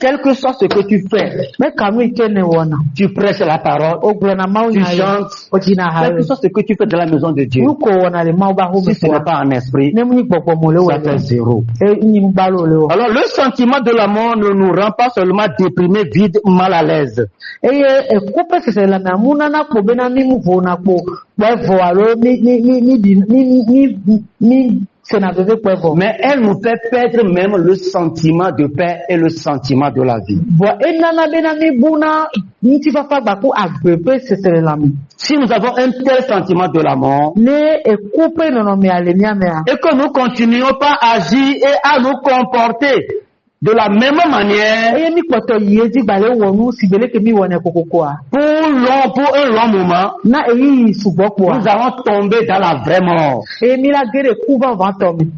Quel que soit ce que tu fais, Me kanu ike ne wona. tu prêches la parole, O gbe na ma tu nya ya. chantes, O ti na ha. quel que soit ce que tu fais dans la maison de Dieu, Ru ko wona le ma ba ho be si ce n'est pas en esprit, Ne mu ni popo mo le wo. ça fait zéro. E ni mu ba lo le wo. Alors le sentiment de l'amour ne nous rend pas seulement déprimés, vides, mal à l'aise. Eye e ko pe se la na mu na na po be na mi mu vo na po. Pe vo alo ni c'est na bébé po vo. Mais elle nous fait perdre même le sentiment de paix et le sentiment de la vie. Bo enana be na mi buna ni ti papa gba ko agbebe sesere la mi. Si nous avons un tel sentiment de l'amour, Ne ekupe no no mi ale mi amea. et que nous continuons pas à agir et à nous comporter de la même manière Eye mi poto yi ti gba le wonu sibele ke mi wona kokoko a. pour un long moment, Na eyi sugbogbo a. nous allons tomber dans la vraie mort. Eye mi la gere ku va va to mi.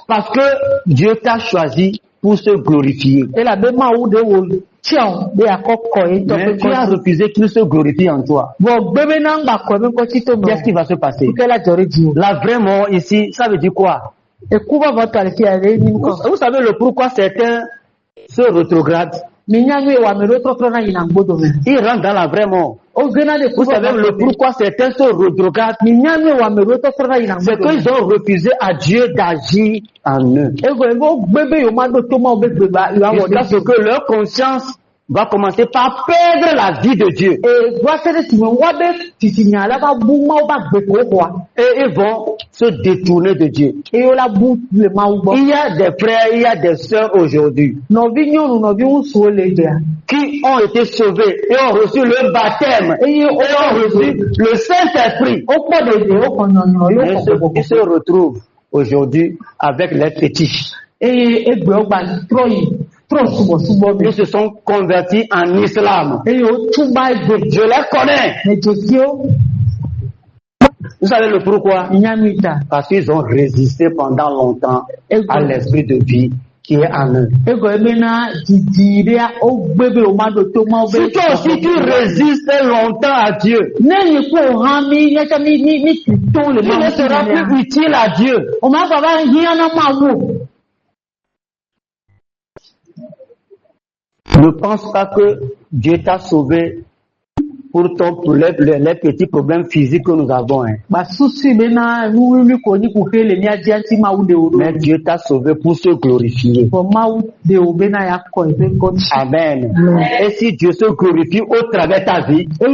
Parce que Dieu t'a choisi pour se glorifier. E la be ma wu de wo chion de akoko e to Mais pe tu as ko. refusé qu'il se glorifie en toi. Bo gbebe na ngba ko mi ko ti to mo. Qu'est-ce qui va se passer? Ke la jore ji o. La vraie mort ici, ça veut dire quoi? Eku va va to ale fi ale ni ko. Vous savez le pourquoi certains se rétrogradent? Mi nya mi wa mi ro tro na yina gbodo mi. Ils rentrent dans la vraie mort. O gena de Vous savez le pourquoi certains se rétrogradent? mi nya mi wa mi ro tro na yina C'est gbodo. qu'ils ont refusé à Dieu d'agir en eux. Ego gbebe yo ma do to ma o be gbeba yo awo Jusqu'à ce que leur conscience va commencer par perdre la vie de Dieu. e gwa sere ti mo wa be titinya la ba bu ma o ba gbe ko kwa. Et ils vont se détourner de Dieu. E yo la bu le ma u gbo. Il y a des frères, il y a des sœurs aujourd'hui No bi nyonu no bi un so le de. qui ont été sauvés et ont reçu le baptême et ont reçu le Saint-Esprit. O po de o ko no yo Et ko ko. ils se retrouvent aujourd'hui avec les fétiches. Egbe o gba tro subo bi. Ils se sont convertis en islam. E yo tu ba egbe. Je les connais. Ne josi o Vous savez le pourquoi? nya mi ta. Parce qu'ils ont résisté pendant longtemps à l'esprit de vie qui est en eux. Ego ebe na didiria o gbebe o ma do to ma o be. Si toi aussi tu résistes longtemps à Dieu, Neni ko han mi yeta mi to le tu ma ne seras plus utile à Dieu. o ma baba hiya na ma wo. Ne pense pas que Dieu t'a sauvé Pourtant, pour les petits problèmes physiques que nous avons, hein. Mais Dieu t'a sauvé pour se glorifier. Amen. Et si Dieu se glorifie au travers de ta vie, ce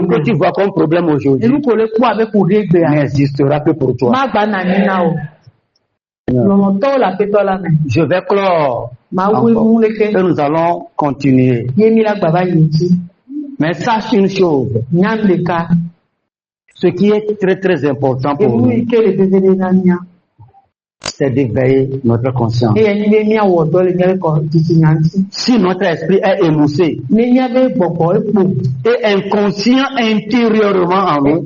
que tu vois comme problème aujourd'hui n'existera que pour toi. Je vais clore. Et nous allons continuer. Mais sache une chose. Ce qui est très très important pour nous, c'est d'éveiller notre conscience. Si notre esprit est émoussé et inconscient intérieurement en nous,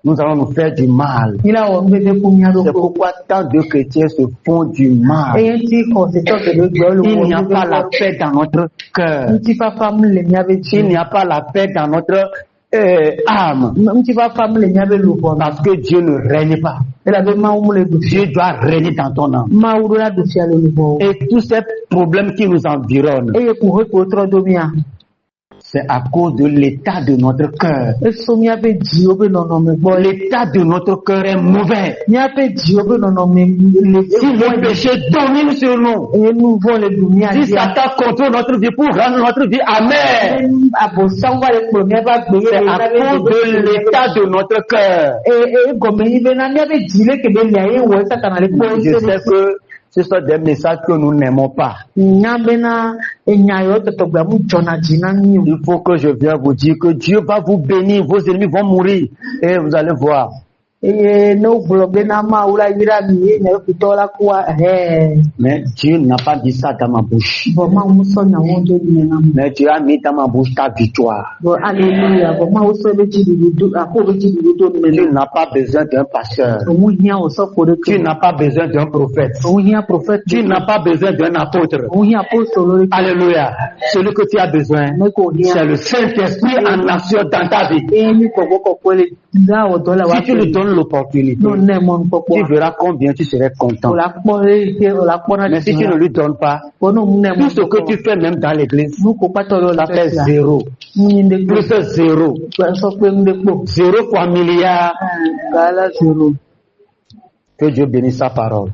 nous allons nous faire du mal. C'est pourquoi tant de chrétiens se font du mal. Il n'y a pas la paix dans notre cœur. Il n'y a pas la paix dans notre âme. Parce que Dieu ne règne pas. Dieu doit régner dans ton âme. Et tous ces problèmes qui nous environnent, c'est à cause de l'état de notre cœur. L'état de notre cœur est mauvais. Si le péché domine sur nous, si Satan contrôle notre vie pour rendre notre vie amère, c'est à cause de l'état de notre cœur. Je sais que ce sont des messages que nous n'aimons pas. Il faut que je vienne vous dire que Dieu va vous bénir, vos ennemis vont mourir. Et vous allez voir. Mais Dieu n'a pas dit ça dans ma bouche. Mais Dieu a mis dans ma bouche ta victoire. Tu n'as pas besoin d'un pasteur. Tu n'as pas besoin d'un prophète. Tu n'as pas besoin d'un apôtre. Alléluia. Celui que tu as besoin, c'est le Saint-Esprit en action dans ta vie. Si tu lui donnes l'opportunité, tu verras combien tu serais content. Mais si tu ne lui donnes pas, tout ce que tu fais même dans l'église, ça fait zéro. Plus zéro. 0 fois milliard. Que Dieu bénisse sa parole.